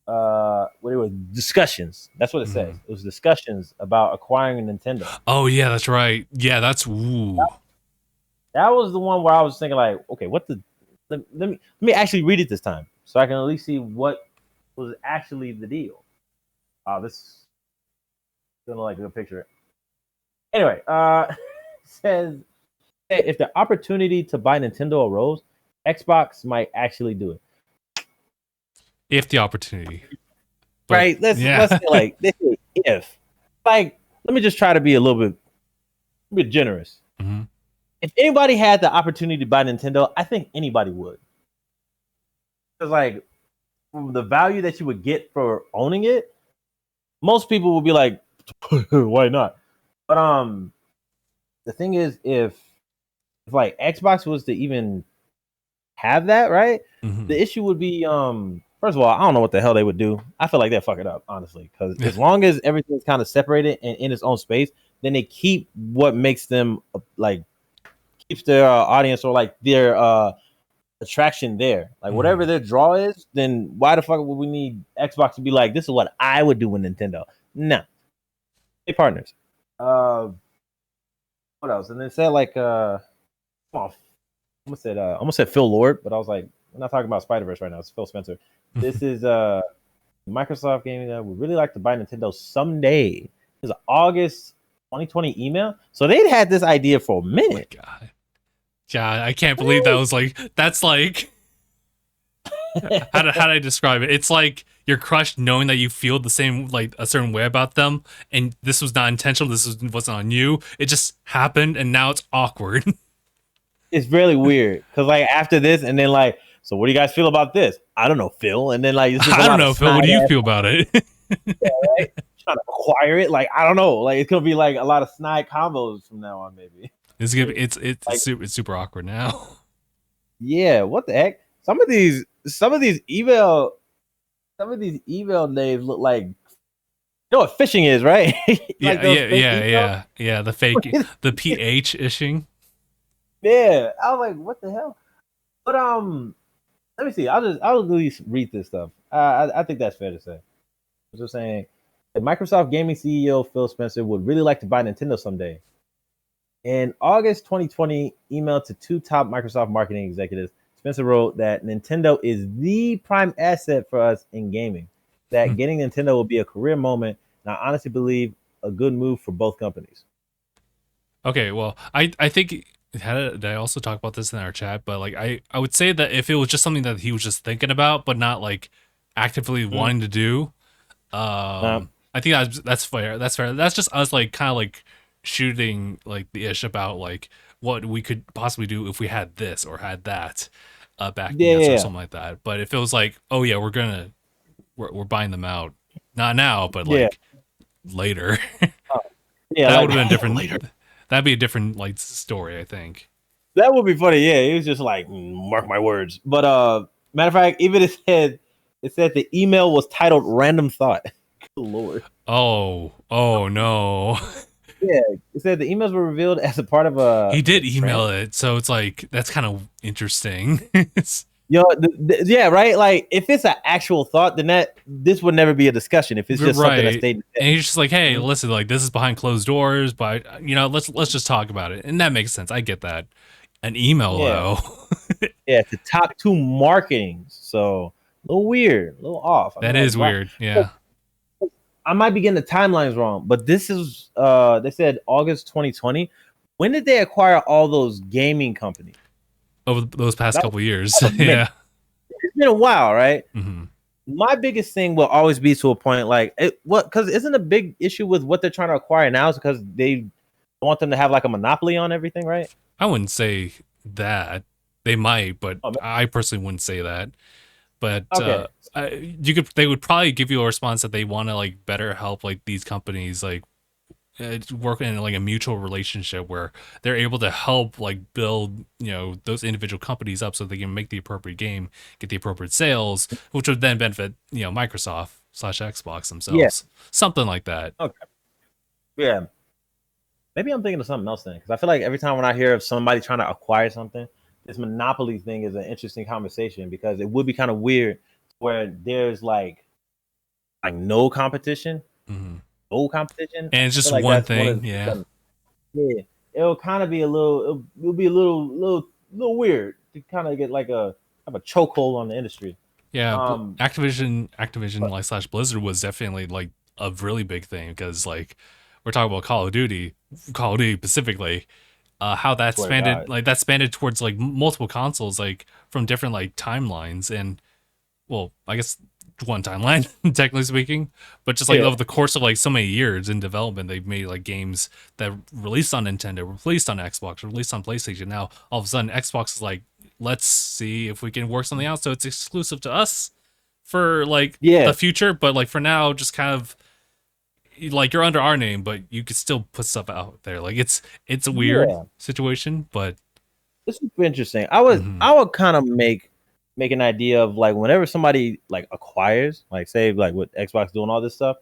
where there were discussions. That's what it says. It was discussions about acquiring a Nintendo. Oh yeah, that's right. Yeah, that's ooh. That was the one where I was thinking like, okay, what the? Let me actually read it this time so I can at least see what was actually the deal. This gonna like a good picture. Anyway, says if the opportunity to buy Nintendo arose, Xbox might actually do it. If the opportunity, but, right? Let's say like this is if. Like, let me just try to be a little bit generous. Mm-hmm. If anybody had the opportunity to buy Nintendo, I think anybody would. Because like the value that you would get for owning it, most people would be like, why not? But the thing is, if like Xbox was to even have that, right? The issue would be first of all, I don't know what the hell they would do. I feel like they'll fuck it up, honestly, because as long as everything's kind of separated and in its own space, then they keep what makes them like keeps their audience or like their attraction there. Like whatever their draw is, then why the fuck would we need Xbox to be like, this is what I would do with Nintendo? No. They partners. What else? And they said like I almost said Phil Lord, but I was like, we're not talking about Spider-Verse right now. It's Phil Spencer. This is Microsoft Gaming that would really like to buy Nintendo someday. It's an August 2020 email. So they'd had this idea for a minute. Oh my God, I can't believe that was like, that's like, how did I describe it? It's like you're crushed knowing that you feel the same, like a certain way about them. And this was not intentional. Wasn't on you. It just happened. And now it's awkward. It's really weird. Cause like after this and then like, so what do you guys feel about this? I don't know, Phil. And then like, I don't know, Phil. What do you feel about it? Yeah, right? Trying to acquire it. Like, I don't know. Like it's gonna be like a lot of snide combos from now on, maybe. It's super awkward now. Yeah, what the heck? Some of these email names look like, you know what phishing is, right? Yeah, yeah. The fake, the PH ishing. Yeah, I was like, what the hell? But let me see. I'll at least read this stuff. I think that's fair to say. I was just saying, the Microsoft Gaming CEO Phil Spencer would really like to buy Nintendo someday. In August 2020, email to two top Microsoft marketing executives, Spencer wrote that Nintendo is the prime asset for us in gaming, that getting Nintendo will be a career moment, and I honestly believe a good move for both companies. Okay, well, I think, did I also talk about this in our chat? But like, I would say that if it was just something that he was just thinking about, but not like actively wanting to do, I think that's fair. That's fair. That's just us like kind of like shooting like the ish about like, what we could possibly do if we had this or had that backing us or Yeah, something like that. But if it was like, oh yeah, we're buying them out, not now, but yeah, like later, yeah. that Like would have been later. different. That'd be a different like story, I think. That would be funny. Yeah, he was just like, mark my words. But matter of fact, even it said the email was titled "Random Thought." Good Lord. Oh no. Yeah, it said the emails were revealed as a part of a He did trans. email it, so it's like that's kind of interesting. Yo, yeah, right. Like if it's an actual thought, then this would never be a discussion. If it's just something that's Right. stated. And he's just like, "Hey, Mhm. listen, like this is behind closed doors, but let's just talk about it." And that makes sense. I get that. An email Yeah, though. yeah, it's the top two marketing. So a little weird, a little off. I mean, That like, is why? weird. Yeah. I might be getting the timelines wrong, but this is they said August 2020. When did they acquire all those gaming companies? Over those past That couple years. was a minute. Yeah. It's been a while, right? Hmm. My biggest thing will always be to a point like because isn't a big issue with what they're trying to acquire now is because they want them to have like a monopoly on everything, right? I wouldn't say that. They might, but Oh, I personally wouldn't say that. But okay. they would probably give you a response that they want to like better help like these companies like work in like a mutual relationship where they're able to help like build those individual companies up so they can make the appropriate game, get the appropriate sales, which would then benefit Microsoft/Xbox Yeah. themselves, something like that. Okay. Yeah. Maybe I'm thinking of something else then, because I feel like every time when I hear of somebody trying to acquire something, this monopoly thing is an interesting conversation because it would be kind of weird where there's like Hmm. no competition. I And it's just feel like one that's one thing. of Yeah. yeah. It'll kind of be it'll be a little weird to kind of get like have a chokehold on the industry. Yeah, Um, Activision but like slash Blizzard was definitely like a really big thing because like we're talking about Call of Duty specifically, how swear to God, that spanned towards like multiple consoles, like from different like timelines, and well, I guess one timeline technically speaking, but just like yeah, over the course of like so many years in development, they've made like games that released on Nintendo, released on Xbox, released on PlayStation. Now all of a sudden, Xbox is like, let's see if we can work something out so it's exclusive to us for like yeah, the future, but like for now, just kind of like you're under our name, but you could still put stuff out there. Like it's a weird yeah. situation, but This is interesting. mhm, I would kind of make an idea of like whenever somebody like acquires, like say like with Xbox doing all this stuff,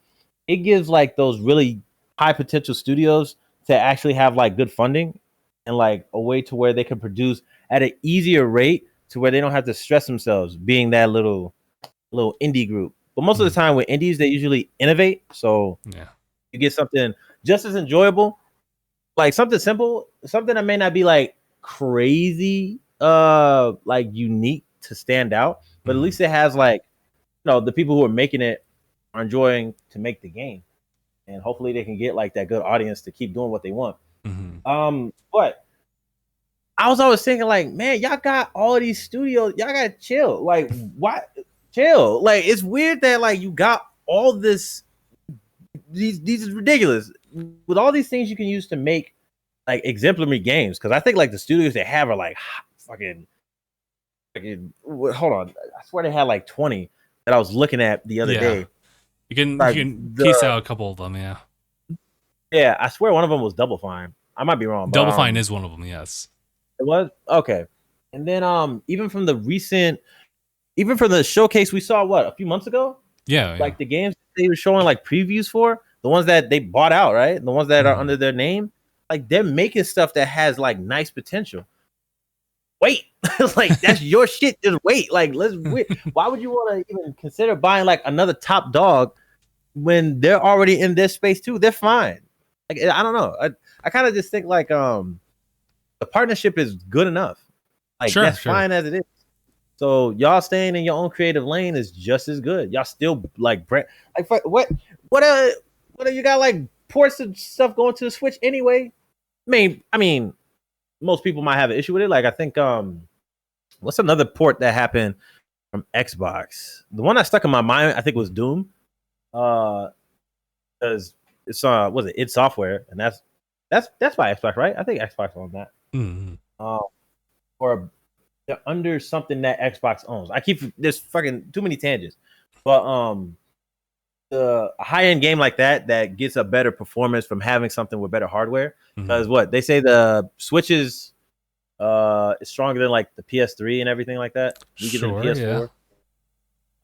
it gives like those really high potential studios to actually have like good funding and like a way to where they can produce at an easier rate to where they don't have to stress themselves being that little indie group. But most of the mhm, time with indies, they usually innovate. So yeah, you get something just as enjoyable, like something simple, something that may not be like crazy, like unique to stand out, but at mhm, least it has like, the people who are making it are enjoying to make the game, and hopefully they can get like that good audience to keep doing what they want. mhm, But I was always thinking like, man, y'all got all these studios, y'all gotta chill. Like, what? Chill. Like, it's weird that like you got all this. These is ridiculous. With all these things you can use to make like exemplary games, because I think like the studios they have are like fucking. Hold on, I swear they had like 20 that I was looking at the other yeah. day. You Like can piece the out a couple of them, yeah. yeah, I swear one of them was Double Fine. I might be wrong, but Double Fine is one of them, yes. it was okay. And then even from the showcase we saw a few months ago, Yeah, yeah. like the games they were showing like previews for the ones that they bought out, right? The ones that are Mhm. under their name, like they're making stuff that has like nice potential. Wait, like that's your shit. Just wait. Like let's wait. Why would you want to even consider buying like another top dog when they're already in this space too? They're fine. Like I don't know. I kind of just think like the partnership is good enough. Like Sure, that's sure. fine as it is. So y'all staying in your own creative lane is just as good. Y'all still like like what uh what you got like ports and stuff going to the Switch anyway? I mean, most people might have an issue with it. Like I think what's another port that happened from Xbox? The one that stuck in my mind I think was Doom. Because it's was it id Software, and that's by Xbox, right? I think Xbox on that. Mm. um, or they're under something that Xbox owns. I keep there's fucking too many tangents, but the a high end game like that gets a better performance from having something with better hardware. Because what they say the Switch is stronger than like the PS3 and everything like that, weaker than the Sure, yeah.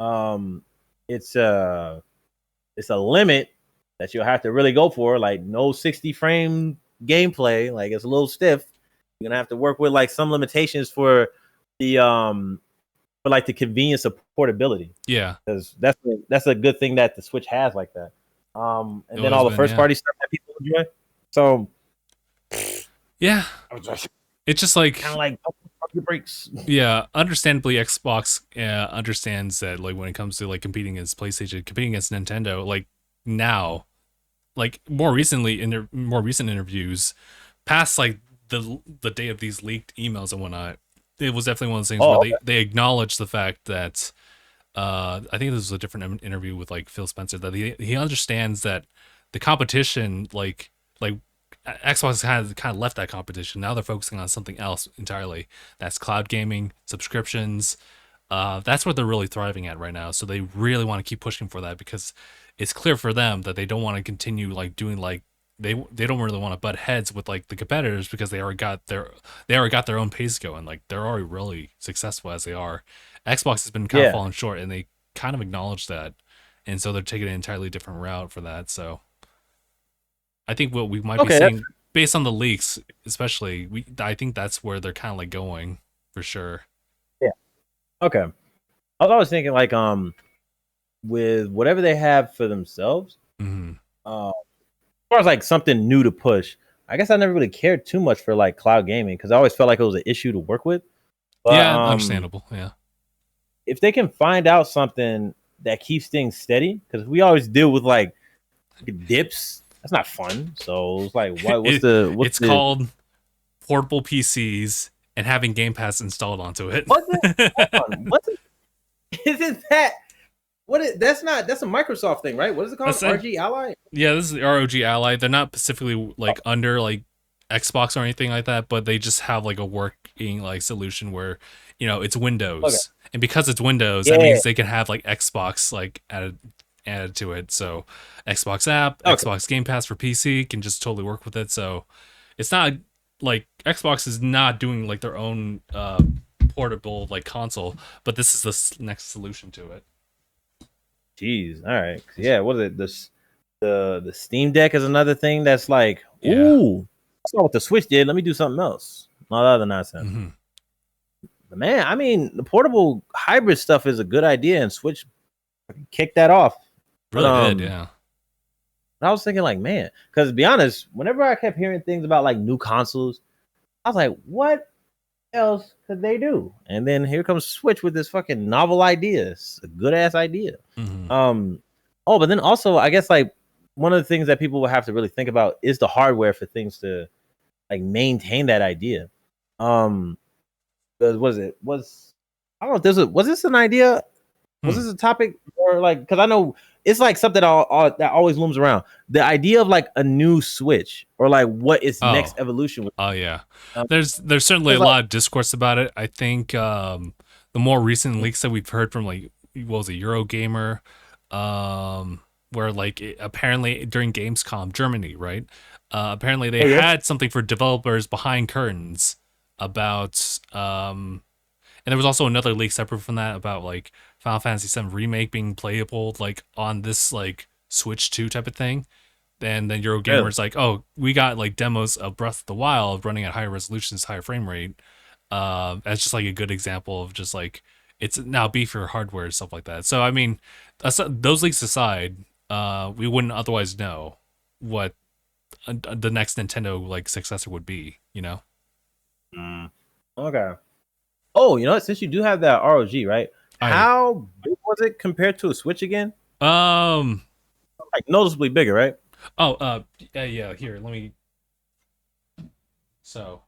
PS4. Um, it's it's a limit that you'll have to really go for. Like no 60 frame gameplay. Like it's a little stiff. You're gonna have to work with like some limitations the for like the convenience of portability. Yeah. Because that's a good thing that the Switch has like that. It And then always all the been, first yeah. party stuff that people enjoy. So Yeah. I was just It's just like kind of like your breaks. yeah, understandably Xbox understands that like when it comes to like competing against PlayStation, competing against Nintendo, like now, like more recently in more recent interviews, past like the day of these leaked emails and whatnot, it was definitely one of those things where Oh, okay. they acknowledged the fact that I think this was a different interview with like Phil Spencer that he understands that the competition like Xbox has kind of left that competition. Now they're focusing on something else entirely. That's cloud gaming, subscriptions. That's what they're really thriving at right now. So they really want to keep pushing for that because it's clear for them that they don't want to continue like doing like they don't really want to butt heads with like the competitors because they already got their own pace going. Like they're already really successful as they are. Xbox has been kind of Yeah. falling short, and they kind of acknowledge that, and so they're taking an entirely different route for that. So I think what we might be Okay. That's, seeing, based on the leaks, especially, I think that's where they're kind of like going for sure. yeah. Okay. I was always thinking like with whatever they have for themselves, Hmm. as far as like something new to push, I guess I never really cared too much for like cloud gaming because I always felt like it was an issue to work with. But Yeah, understandable. Yeah. if they can find out something that keeps things steady, because we always deal with like dips, that's not fun. So it's like, what? What's It's the called portable PCs and having Game Pass installed onto it. what's it? Hold on, what's it? Isn't that what? That's not. That's a Microsoft thing, right? What is it called? RG Ally. Yeah, this is the ROG Ally. They're not specifically like under like Xbox or anything like that, but they just have like a working like solution where it's Okay. Windows, and because it's Windows, that Yeah. means they can have like Xbox like added to it. So Xbox app, Okay. Xbox Game Pass for PC can just totally work with it. So it's not like Xbox is not doing like their own portable like console, but this is the next solution to it. Jeez. All right. Yeah. What is it? The Steam Deck is another thing that's like, Yeah. ooh, that's not what the Switch did. Let me do something else. All that other nonsense. Hmm. But man, I mean, the portable hybrid stuff is a good idea, and Switch kicked that off. But Really did, yeah. I was thinking like, man, because to be honest, whenever I kept hearing things about like new consoles, I was like, what else could they do? And then here comes Switch with this fucking novel idea. It's a good ass idea. Hmm. Oh, but then also, I guess like one of the things that people will have to really think about is the hardware for things to like maintain that idea. Um, was it was I don't know if this was this an idea? Was this a topic or like because I know it's like something that always looms around the idea of like a new Switch or like what its next Oh, evolution would oh yeah. um, There's certainly a it's like lot of discourse about it. I think the more recent leaks that we've heard from like what was it, Eurogamer, where like apparently during Gamescom Germany, right? Apparently they oh yeah had something for developers behind curtains about and there was also another leak separate from that about like Final Fantasy VII remake being playable like on this like Switch 2 type of thing. And then really Eurogamer's like, oh, we got like demos of Breath of the Wild running at higher resolutions, higher frame rate. That's just like a good example of just like it's now beefier hardware and stuff like that. So I mean, those leaks aside, we wouldn't otherwise know what the next Nintendo like successor would be. okay. Oh, you know what? Since you do have that ROG, right? I How big was it compared to a Switch again? um Like noticeably bigger, right? oh yeah, here let me so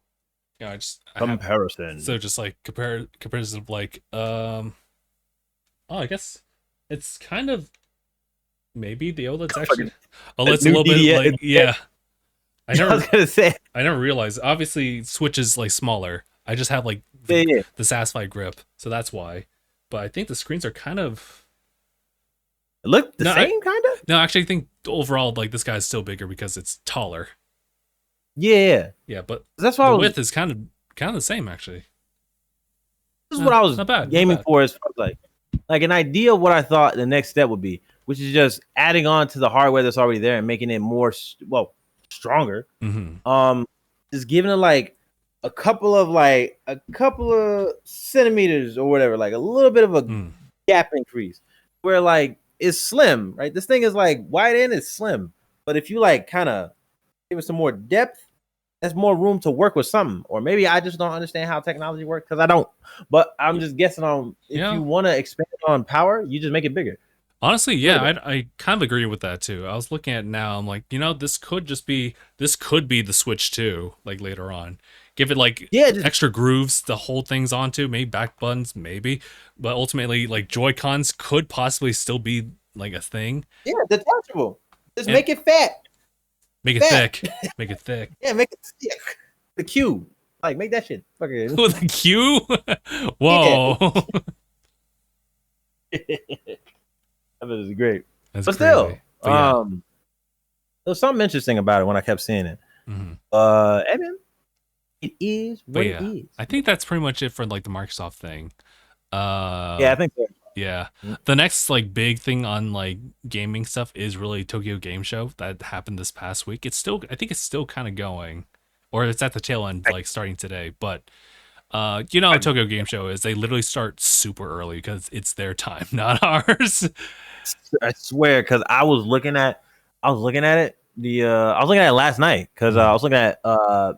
I have Comparison. so just like comparison of like oh, I guess it's kind of maybe the OLED's Like actually a OLED's a new little bit DDS. like yeah. I I was never gonna say, I never realized. Obviously, Switch is like smaller. I just have like yeah, yeah. the Satisfy grip, so that's why. But I think the screens are kind of It looked the no. same, kind of. No, actually, I think overall, like this guy's still bigger because it's taller. Yeah, Yeah, but that's why I the was. width is kind of the same actually. This is what I was Not bad, not gaming bad. for, as far as like an idea of what I thought the next step would be, which is just adding on to the hardware that's already there and making it more stronger. Mm-hmm. Just giving it like a couple of centimeters or whatever, like a little bit of a Mm. gap increase where like it's slim, right? This thing is like wide and it's slim, but if you like kind of give it some more depth, there's more room to work with something. Or maybe I just don't understand how technology works because I don't. But I'm just guessing on if Yeah. you want to expand on power, you just make it bigger. Honestly, A little yeah, bit. I kind of agree with that too. I was looking at it now. I'm like, this could be the Switch 2, like later on. Give it like Yeah, just extra grooves to hold things onto, maybe back buttons, maybe. But ultimately, like Joy Cons could possibly still be like a thing. yeah, detachable. Just And make it fat. make it Fat. thick. Make it thick. Yeah, make it stick. The cube. Like make that shit fucking With a Q? yeah. Whoa. That is great. That's But still, crazy. But yeah. there's something interesting about it when I kept seeing it. Mm-hmm. Hey man, it is But what it yeah, is. I think that's pretty much it for like the Microsoft thing. Yeah, I Uh, think so. yeah. The next like big thing on like gaming stuff is really Tokyo Game Show that happened this past week. I think it's still kind of going, or it's at the tail end, like starting today. But you know how Tokyo Game Show is. They literally start super early because it's their time, not ours. I swear, because I was looking at it. I was looking at it last night because I was looking at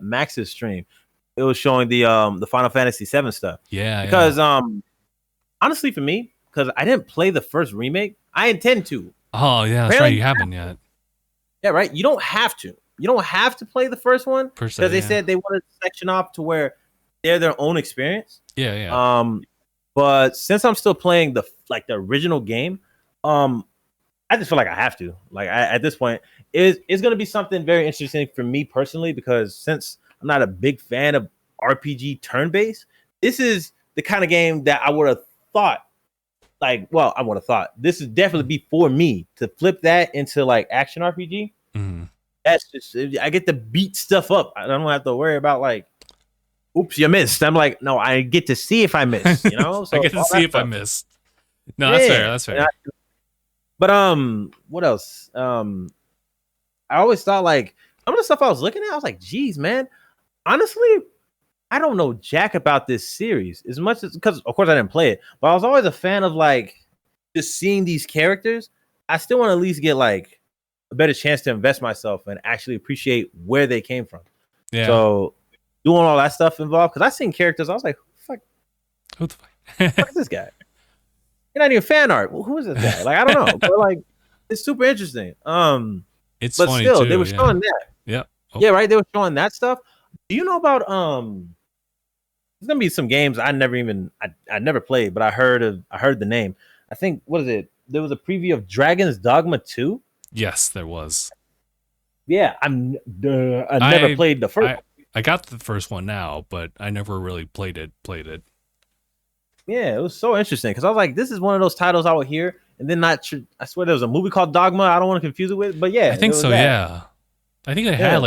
Max's stream. It was showing the Final Fantasy VII stuff. Yeah, yeah. Because honestly, for me, because I didn't play the first remake, I intend to. Oh yeah, that's right. Apparently, You haven't yet, yeah, right. You don't have to. You don't have to play the first one per because se. they Yeah, said they wanted to section off to where they're their own experience. yeah, yeah. But since I'm still playing the original game, I just feel like I have to. At this point, it's going to be something very interesting for me personally because since I'm not a big fan of RPG turn based, this is the kind of game that I would have thought. I would have thought this would definitely be for me to flip that into like action RPG. Mm-hmm. That's just I get to beat stuff up. I don't have to worry about like, oops, you missed. I'm like, no, I get to see if I miss. You know, I so get to all see that if I stuff. missed. No, that's fair. That's fair. But what else? I always thought like some of the stuff I was looking at, I was like, geez, man. Honestly, I don't know jack about this series as much as because of course I didn't play it, but I was always a fan of like just seeing these characters. I still want to at least get like a better chance to invest myself and actually appreciate where they came from. Yeah. So doing all that stuff involved, because I seen characters, I was like, Who the fuck is this guy? You're not even fan art. Well, who is this guy? Like, I don't know. But like it's super interesting. It's But funny still, too. they were Yeah. showing that. Yeah. Oh. Yeah, right. They were showing that stuff. Do you know about there's gonna be some games I never played, but I heard the name. I think what is it? There was a preview of Dragon's Dogma 2. Yes, there was. Yeah, I never played the first. I got the first one now, but I never really played it. Yeah, it was so interesting because I was like, this is one of those titles I would hear, and then I swear there was a movie called Dogma. I don't want to confuse it with, but yeah, I think so. that. Yeah, I think they had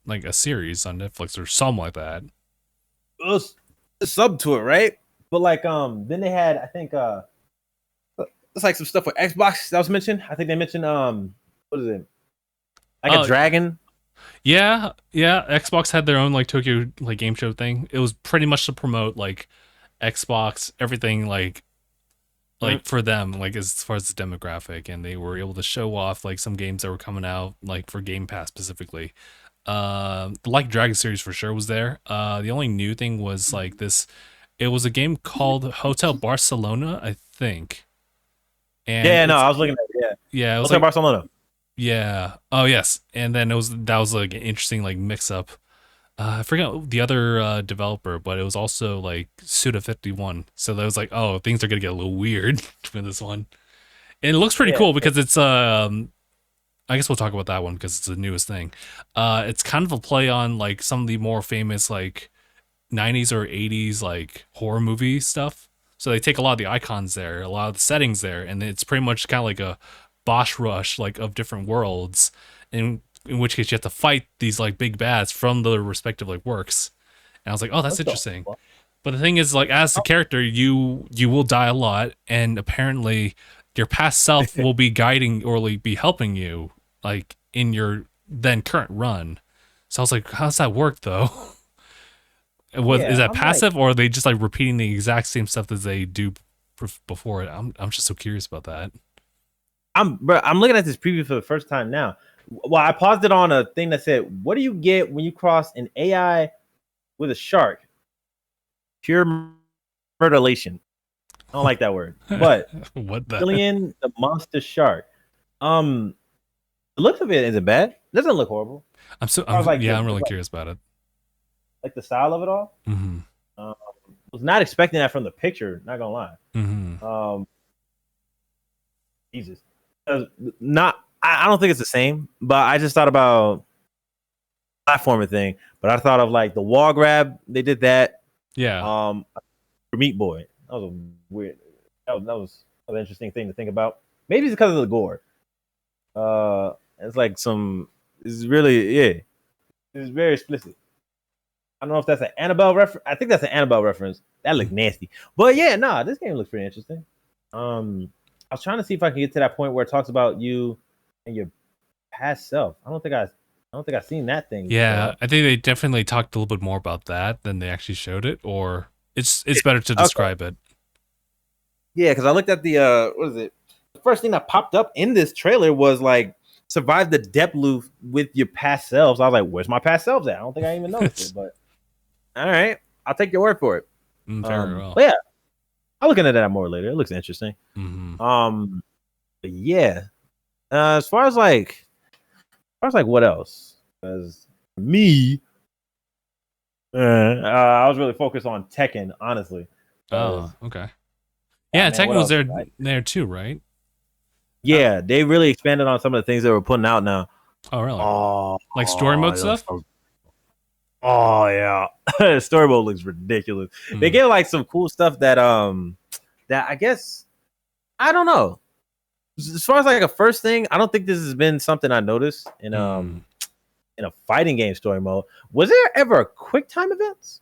like a series on Netflix or something like that. It was a sub to it, right? But like then they had I think it's like some stuff with Xbox that was mentioned. I think they mentioned what is it? Like a dragon. Yeah. Xbox had their own like Tokyo like game show thing. It was pretty much to promote like Xbox, everything like for them, like as far as the demographic, and they were able to show off like some games that were coming out like for Game Pass specifically. The Like Dragon series for sure was there. The only new thing was like this. It was a game called Hotel Barcelona, I think. And I was looking at it. Yeah, it was Hotel like Barcelona. Yeah. Oh yes. And then that was like an interesting like mix up. I forgot the other developer, but it was also like Suda51. So that was like, oh, things are gonna get a little weird with this one. And it looks pretty cool because it's I guess we'll talk about that one because it's the newest thing. It's kind of a play on like some of the more famous like 90s or 80s like horror movie stuff. So they take a lot of the icons there, a lot of the settings there, and it's pretty much kind of like a boss rush like of different worlds. In which case you have to fight these like big bads from the respective like works. And I was like, oh, that's What the interesting. fuck? But the thing is, like, as the character, you will die a lot, and apparently your past self will be guiding or like be helping you, like in your then current run. So I was like, how does that work though? Is Yeah, that I'm like, passive, or are they just like repeating the exact same stuff that they do before it? I'm just so curious about that. I'm looking at this preview for the first time now. Well, I paused it on a thing that said, "What do you get when you cross an AI with a shark?" Pure murderlation. I don't like that word, but What the? Alien, the monster shark. The looks of it isn't bad. It doesn't look horrible. I was like, I'm really curious about it. like the style of it all. Mm-hmm. Um, was not expecting that from the picture. Not gonna lie. Mm-hmm. Jesus, not. I don't think it's the same, but I just thought about platforming thing. But I thought of like the wall grab. They did that. Yeah. For Meat Boy. That was a weird. That was an interesting thing to think about. Maybe it's because of the gore. It's like some. It's really It's very explicit. I don't know if that's an Annabelle reference. I think that's an Annabelle reference. That looked nasty. But yeah, nah, this game looks pretty interesting. I was trying to see if I can get to that point where it talks about you and your past self. I don't think I've seen that thing. Yeah, I think they definitely talked a little bit more about that than they actually showed it, or it's better to describe it. Yeah, because I looked at the what is it? The first thing that popped up in this trailer was like survive the depth loop with your past selves. I was like, where's my past selves at? I don't think I even noticed it, but all right, I'll take your word for it. Very well. But yeah, I'll look into that more later. It looks interesting. Mm-hmm. But yeah. As far as what else? Because me, I was really focused on Tekken, honestly. Oh, okay. Yeah, Man, Tekken what was else? there too, right? Yeah, they really expanded on some of the things they were putting out now. Oh, really? Oh, Like story mode stuff? Oh yeah, story mode looks ridiculous. They gave like some cool stuff that I guess I don't know. As far as like a first thing, I don't think this has been something I noticed in a fighting game story mode. Was there ever a quick time events?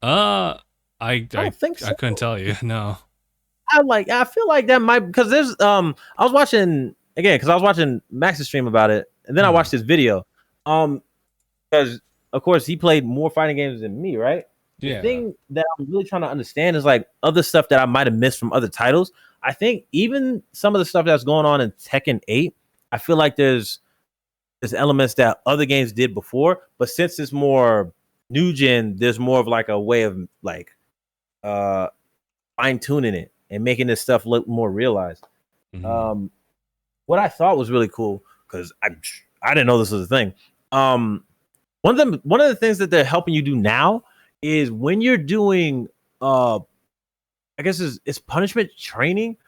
I don't think so. I couldn't tell you. No. I feel like that might because there's I was watching again because I was watching Max's stream about it, and then I watched this video. Because of course he played more fighting games than me, right? Yeah. The thing that I'm really trying to understand is like other stuff that I might have missed from other titles. I think even some of the stuff that's going on in Tekken 8, I feel like there's elements that other games did before, but since it's more new gen, there's more of like a way of like fine tuning it and making this stuff look more realized. Mm-hmm. What I thought was really cool because I didn't know this was a thing. One of the things that they're helping you do now is when you're doing I guess it's punishment training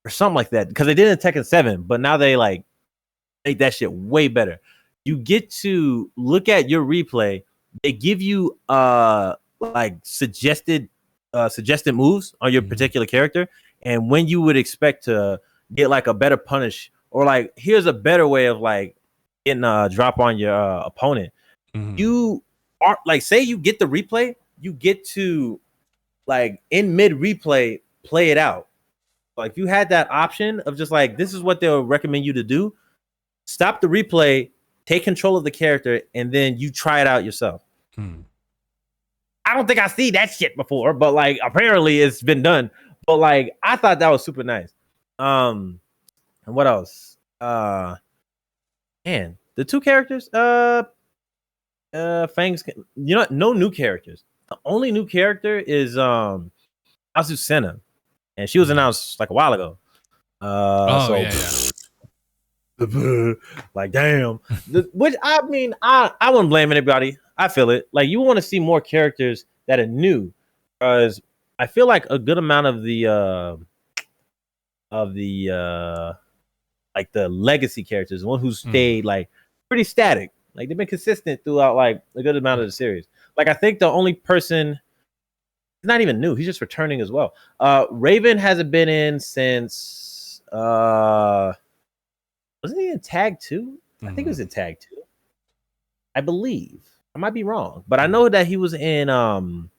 or something like that because they did it in Tekken 7, but now they like make that shit way better. You get to look at your replay. They give you like suggested moves on your particular character and when you would expect to get like a better punish or like here's a better way of like getting a drop on your opponent. You are like say you get the replay, you get to like in mid replay play it out. Like if you had that option of just like this is what they'll recommend you to do, stop the replay, take control of the character, and then you try it out yourself. I don't think I see that shit before, but like apparently it's been done. But like I thought that was super nice. And what else? Man, the two characters, Fangs, you know, no new characters. The only new character is Azucena, and she was announced like a while ago. Like damn. Which I mean, I wouldn't blame anybody. I feel it. Like you want to see more characters that are new, because I feel like a good amount of the like the legacy characters, the one who stayed like pretty static. Like they've been consistent throughout like a good amount of the series. Like I think the only person, not even new, he's just returning as well. Raven hasn't been in since wasn't he in Tag 2? I think it was in Tag 2. I believe. I might be wrong, but I know that he was in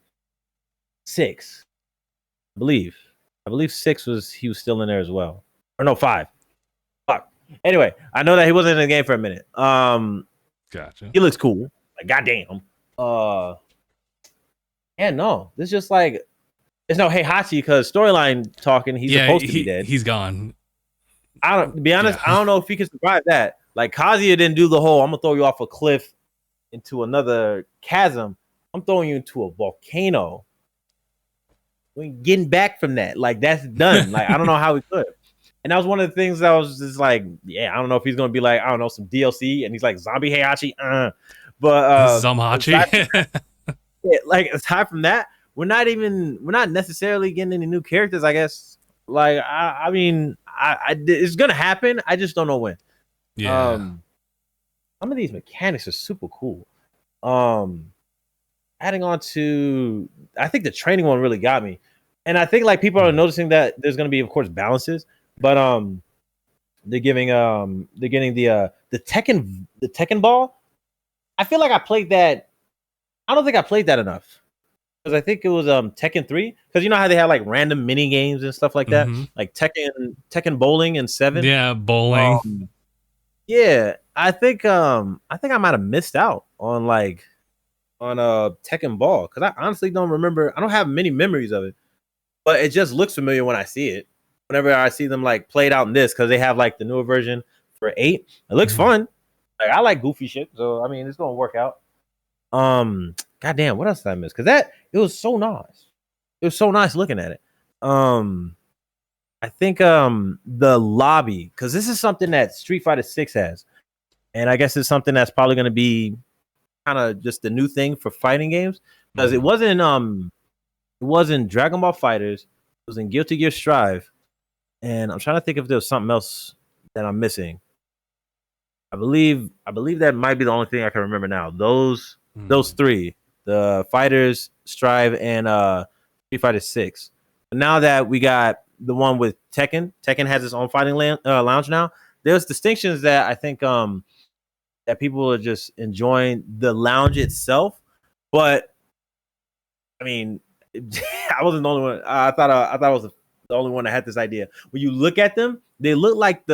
6. I believe 6 was he was still in there as well. Or no, 5. Fuck. Anyway, I know that he wasn't in the game for a minute. Gotcha. He looks cool. Like goddamn. Yeah, no. This is just like there's no Heihachi because storyline talking, he's supposed to be dead. He's gone. To be honest, I don't know if he can survive that. Like Kazuya didn't do the whole I'm gonna throw you off a cliff into another chasm. I'm throwing you into a volcano. We ain't getting back from that. Like that's done. Like I don't know how he could. And that was one of the things that I was just like, yeah, I don't know if he's gonna be like, I don't know, some DLC, and he's like zombie Heihachi. But Zamahachi. like aside from that, we're not necessarily getting any new characters, I guess. Like I mean, it's gonna happen. I just don't know when. Yeah. Some of these mechanics are super cool. Adding on to, I think the training one really got me, and I think like people are noticing that there's gonna be, of course, balances, but they're getting the Tekken ball. I feel like I played that. I don't think I played that enough. Because I think it was Tekken 3. Because you know how they have like random mini games and stuff like that, like Tekken Bowling and 7. Yeah, bowling. Yeah, I think I might have missed out on Tekken Ball because I honestly don't remember. I don't have many memories of it, but it just looks familiar when I see it. Whenever I see them like played out in this, because they have like the newer version for 8, it looks fun. Like I like goofy shit, so I mean it's gonna work out. Goddamn, what else did I miss? Because it was so nice. It was so nice looking at it. I think the lobby, because this is something that Street Fighter 6 has, and I guess it's something that's probably going to be kind of just the new thing for fighting games, because it wasn't Dragon Ball Fighters, it was in Guilty Gear Strive, and I'm trying to think if there was something else that I'm missing. I believe that might be the only thing I can remember now. Those 3, the Fighters, Strive, and Street Fighter 6. But now that we got the one with Tekken has its own fighting lounge now. There's distinctions that I think that people are just enjoying the lounge itself, but I mean, I wasn't the only one. I thought I was the only one that had this idea. When you look at them, they look like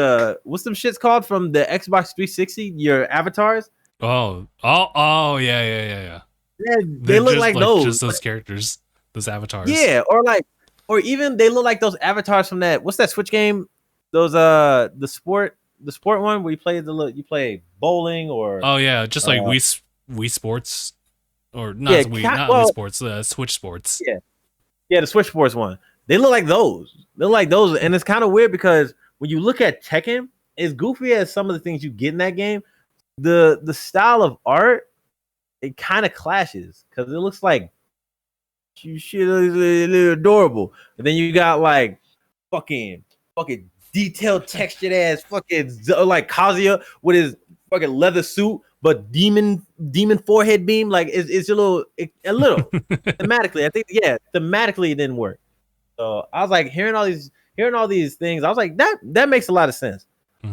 what's them shits called from the Xbox 360? Your avatars. Oh, yeah. Yeah, they look like those. Just those characters, those avatars. Yeah, or even they look like those avatars from that. What's that Switch game? Those the sport one where you play bowling or. Oh yeah, just like Wii Sports, or not Wii Sports, Switch Sports. Yeah, the Switch Sports one. They look like those. They look like those, and it's kind of weird because when you look at Tekken, as goofy as some of the things you get in that game, the style of art, it kind of clashes because it looks like shit is a little adorable, and then you got like fucking detailed textured ass fucking like Kazuya with his fucking leather suit, but demon forehead beam. Like it's a little thematically. I think thematically it didn't work. So I was like hearing all these things. I was like that makes a lot of sense.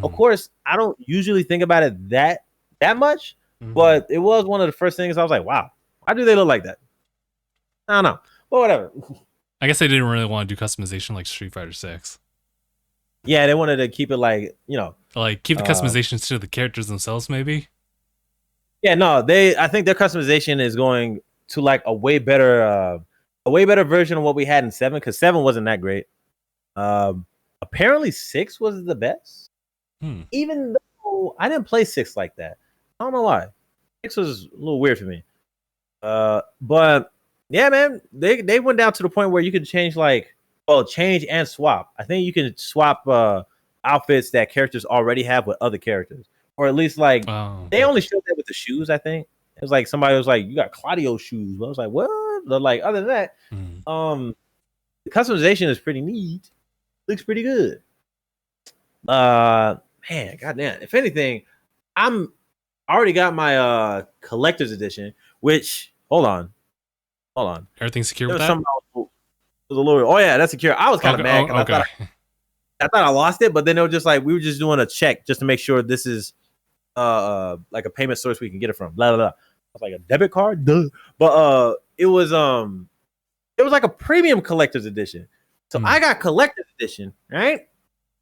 Of course, I don't usually think about it that much, but it was one of the first things I was like, wow, why do they look like that? I don't know, but whatever. I guess they didn't really want to do customization like Street Fighter 6. Yeah, they wanted to keep it like, like keep the customizations to the characters themselves, maybe. Yeah, no, I think their customization is going to like a way better version of what we had in 7, because 7 wasn't that great. Apparently 6 was the best. Even though I didn't play 6 like that. I don't know why. 6 was a little weird for me. But yeah, man, they went down to the point where you could change change and swap. I think you can swap outfits that characters already have with other characters, or at least they only showed that with the shoes. I think it was like somebody was like, "You got Claudio's shoes." But I was like, "What?" But like other than that, the customization is pretty neat. Looks pretty good. man, goddamn. If anything, I'm I already got my collector's edition. Which hold on. Everything's secure There with was that? something was a little. Oh yeah, that's secure. I was kind of Okay. mad Oh, because okay. I thought I lost it, but then it was just like we were just doing a check just to make sure this is like a payment source we can get it from. Blah blah blah. I was like a debit card, duh. But it was like a premium collector's edition. So I got collector's edition, right?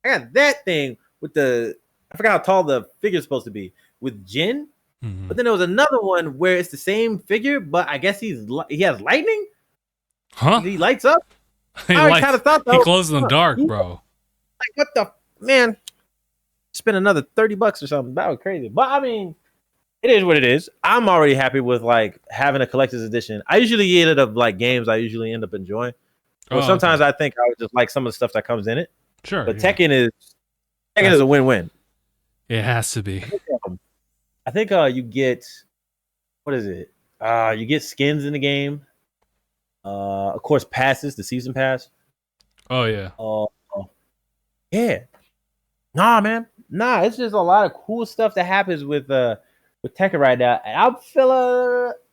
I got that thing with I forgot how tall the figure's supposed to be with Jin. But then there was another one where it's the same figure, but I guess he has lightning. Huh? He lights up. I kind of thought he glows in the dark, bro. Like what the man? Spend another $30 or something. That was crazy. But I mean, it is what it is. I'm already happy with like having a collector's edition. I usually get it of like games I usually end up enjoying. But sometimes I think I would just like some of the stuff that comes in it. Sure. But Tekken is a win-win. It has to be. I think you get what is it? You get skins in the game. Of course, passes, the season pass. Oh yeah. Yeah. Nah, man. Nah, it's just a lot of cool stuff that happens with Tekken right now. And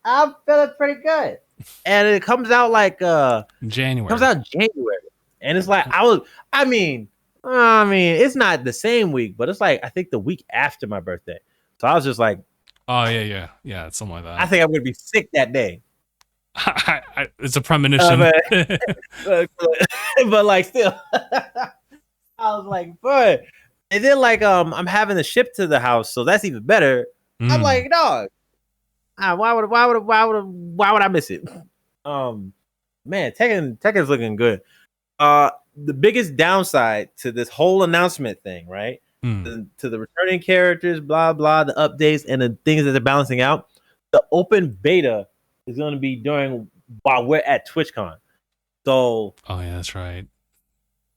I'm feeling pretty good. And it comes out like January. Comes out January. And it's like I mean, it's not the same week, but it's like I think the week after my birthday. So I was just like, oh yeah, something like that. I think I'm gonna be sick that day. It's a premonition. But like still, I was like, but and then like I'm having to ship to the house, so that's even better. I'm like, dog, why would I miss it? Man, Tekken's looking good. The biggest downside to this whole announcement thing, right? To the returning characters, blah blah, the updates and the things that they're balancing out. The open beta is going to be during while we're at TwitchCon. So, oh yeah, that's right.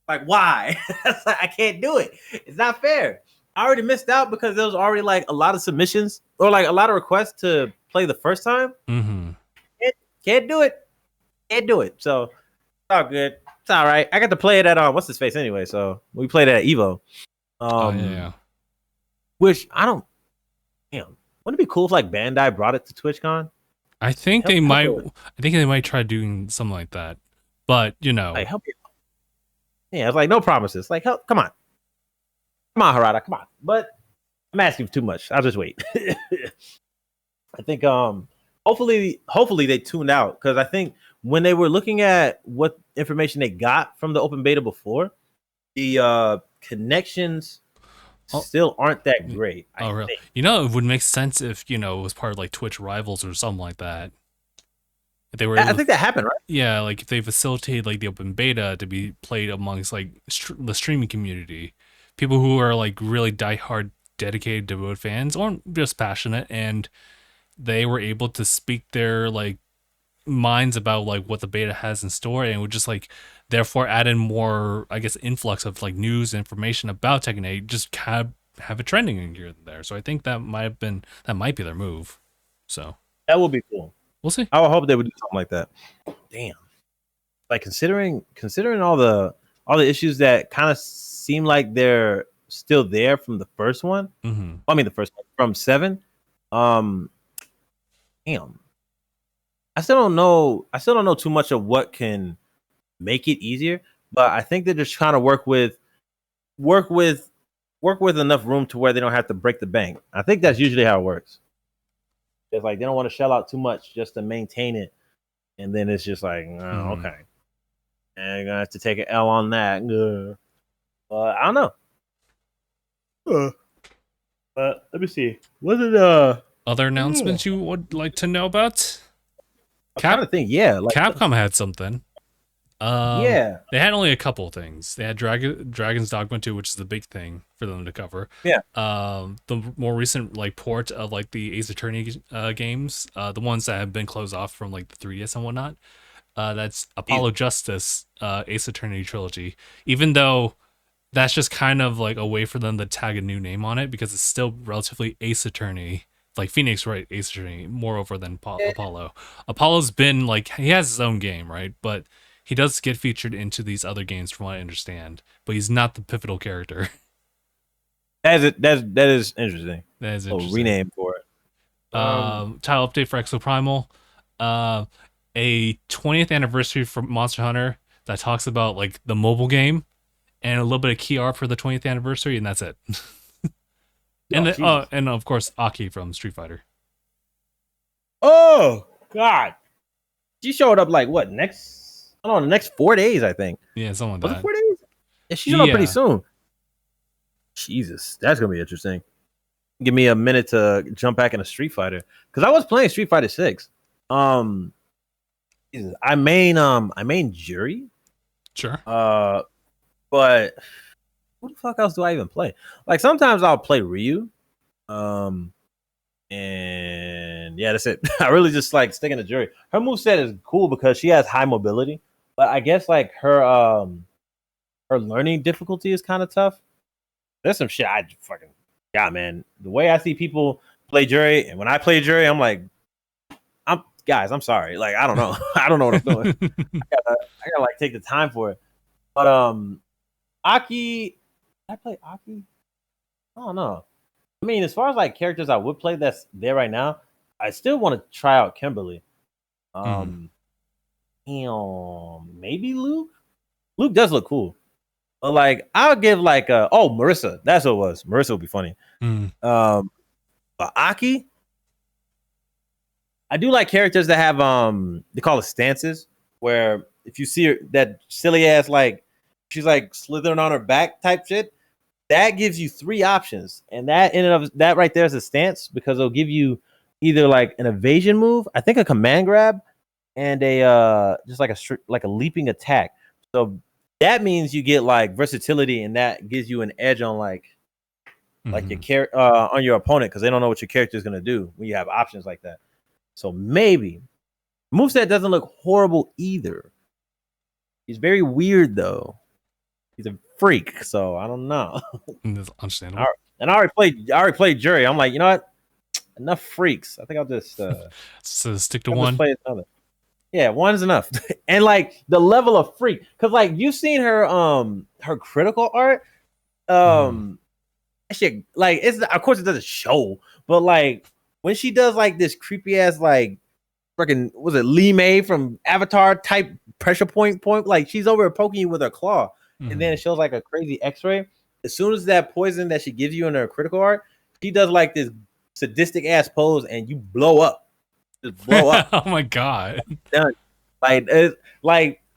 Like, why? I can't do it. It's not fair. I already missed out because there was already like a lot of submissions or like a lot of requests to play the first time. Can't do it. Can't do it. So it's all good. It's all right. I got to play it at what's his face anyway. So we played it at Evo. Oh yeah. Which I don't. Damn. Wouldn't it be cool if like Bandai brought it to TwitchCon? I think they might. I think they might try doing something like that. But you know, like help you. Yeah, it's like no promises. Like help. Come on, Harada. Come on. But I'm asking for too much. I'll just wait. I think hopefully they tuned out because I think when they were looking at what information they got from the open beta before, the connections still aren't that great. Oh, really? You know, it would make sense if it was part of like Twitch Rivals or something like that. If they were, I think that happened, right? Yeah, like if they facilitated like the open beta to be played amongst like the streaming community, people who are like really diehard, dedicated, devoted fans, or just passionate, and they were able to speak their like minds about like what the beta has in store, and would just like therefore add in more, I guess, influx of like news and information about Tekken 8, just have it trending in here and there. So I think that might be their move. So that would be cool. We'll see. I would hope they would do something like that. Damn. Like considering all the issues that kind of seem like they're still there from the first one. I mean the first one from 7. Damn. I still don't know too much of what can make it easier, but I think they're just trying to work with enough room to where they don't have to break the bank. I think that's usually how it works. It's like they don't want to shell out too much just to maintain it, and then it's just like, oh, okay, and you're gonna have to take an L on that. I don't know. But let me see. Was it other announcements you would like to know about? Kind of thing, yeah. Like, Capcom had something. Yeah, they had only a couple of things. They had Dragon's Dogma 2, which is the big thing for them to cover. Yeah. The more recent like port of like the Ace Attorney games, the ones that have been closed off from like the 3DS and whatnot. That's Apollo Justice, Ace Attorney trilogy. Even though that's just kind of like a way for them to tag a new name on it, because it's still relatively Ace Attorney. Like Phoenix Wright Ace Attorney, moreover than Apollo. Apollo's been like, he has his own game, right? But he does get featured into these other games from what I understand. But he's not the pivotal character. That is interesting. That is Oh, interesting. rename for it. Title update for Exoprimal. Uh, a 20th anniversary for Monster Hunter that talks about like the mobile game and a little bit of key art for the 20th anniversary, and that's it. Oh, Jesus. And of course Aki from Street Fighter. Oh God. She showed up like what next? I don't know, the next 4 days, I think. Yeah, something like Was it that. 4 days? Yeah, she showed up pretty Yeah, soon. Jesus, that's gonna be interesting. Give me a minute to jump back into Street Fighter because I was playing Street Fighter 6. Um, Jesus, I main Jury. sure. But who the fuck else do I even play? Like sometimes I'll play Ryu. Um, and yeah, that's it. I really just like sticking to Jury. Her moveset is cool because she has high mobility, but I guess like her learning difficulty is kind of tough. There's some shit I fucking yeah, man. The way I see people play Jury, and when I play Jury, I'm like, I'm sorry. Like I don't know. I don't know what I'm doing. I gotta like take the time for it. But Aki, I play Aki. I don't know. I mean, as far as like characters I would play that's there right now, I still want to try out Kimberly. Maybe Luke. Luke does look cool. But like, I'll give like Marissa. That's what it was. Marissa would be funny. But Aki, I do like characters that have they call it stances, where if you see her, that silly ass like she's like slithering on her back type shit, that gives you 3 options, and that in and of that right there is a stance because it'll give you either like an evasion move, I think a command grab, and a just like a leaping attack. So that means you get like versatility, and that gives you an edge on like your on your opponent because they don't know what your character is gonna do when you have options like that. So maybe moveset doesn't look horrible either. He's very weird though. He's a freak, so I don't know. That's understandable. And I already played Jury. I'm like, you know what? Enough freaks. I think I'll just so stick to one. Play another. Yeah, one's enough. And like the level of freak, because like you've seen her critical art. Shit, like it's of course it doesn't show, but like when she does like this creepy ass like freaking was it Lee May from Avatar type pressure point, like she's over poking you with her claw, and then it shows like a crazy X-ray. As soon as that poison that she gives you in her critical art, she does like this sadistic ass pose, and you blow up, just blow up. Oh my god! Like I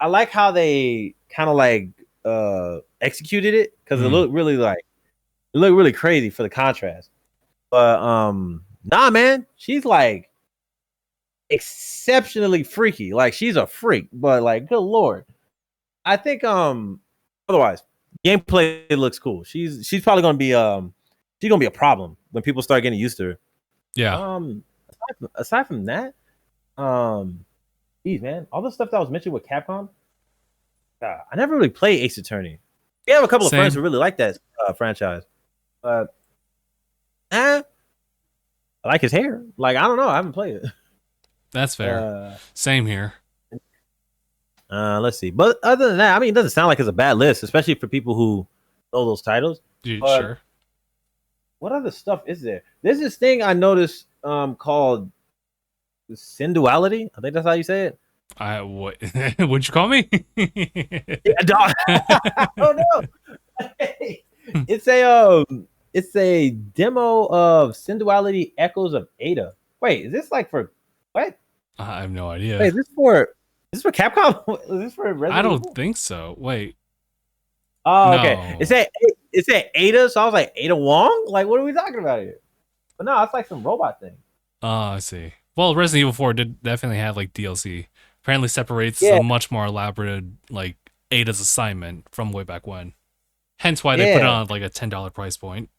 like how they kind of like executed it because it looked really crazy for the contrast. But nah, man, she's like exceptionally freaky. Like she's a freak, but like good lord, I think otherwise gameplay looks cool. She's probably gonna be a problem when people start getting used to her. Yeah. Aside from that, geez, man, all the stuff that was mentioned with Capcom, I never really played Ace Attorney. We have a couple of friends who really like that franchise, but I like his hair. Like I don't know, I haven't played it. That's fair. Same here. Let's see. But other than that, I mean, it doesn't sound like it's a bad list, especially for people who know those titles. Dude, sure. What other stuff is there? There's this thing I noticed called Sensuality. I think that's how you say it. What would you call me? Oh no. It's a demo of Sensuality Echoes of Ada. Wait, is this like for what? I have no idea. Wait, is this for Capcom? Is this for Resident I don't Evil? think so. Wait. Oh, okay. No. It said Ada, so I was like, Ada Wong? Like, what are we talking about here? But no, it's like some robot thing. Oh, I see. Well, Resident Evil 4 did definitely have like DLC. Apparently separates a much more elaborate like Ada's assignment from way back when. Hence why they put it on like a $10 price point.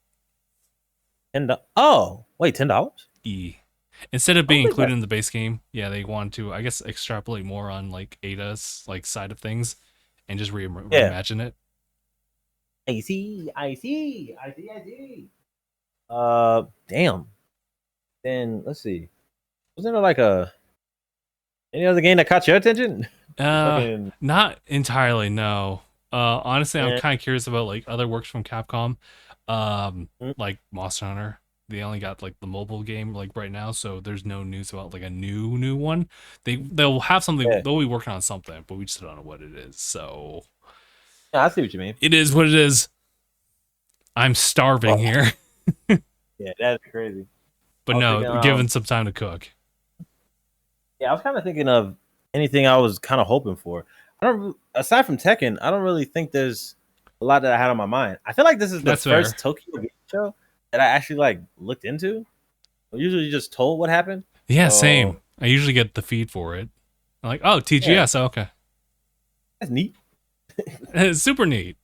Oh, wait, $10? Instead of being included in the base game, they wanted to, I guess, extrapolate more on like Ada's like side of things and just reimagine it. I see. Damn. Then let's see. Wasn't there like any other game that caught your attention? Not entirely, no. Honestly, I'm kind of curious about like other works from Capcom. Like Monster Hunter. They only got like the mobile game like right now, so there's no news about like a new one. They'll have something. Yeah. They'll be working on something, but we just don't know what it is. So Yeah, I see what you mean. it is what it is. I'm starving Oh, here, yeah, that's crazy. but I was no, thinking, given some time to cook. yeah, I was kind of thinking of anything I was kind of hoping for. I don't, aside from Tekken, I don't really think there's a lot that I had on my mind. I feel like this is the That's fair. first Tokyo game show that I actually like looked into. I'm usually just told what happened. Yeah, So same. I usually get the feed for it. I'm like, oh, yeah, TGS. Okay, that's neat. it's super neat.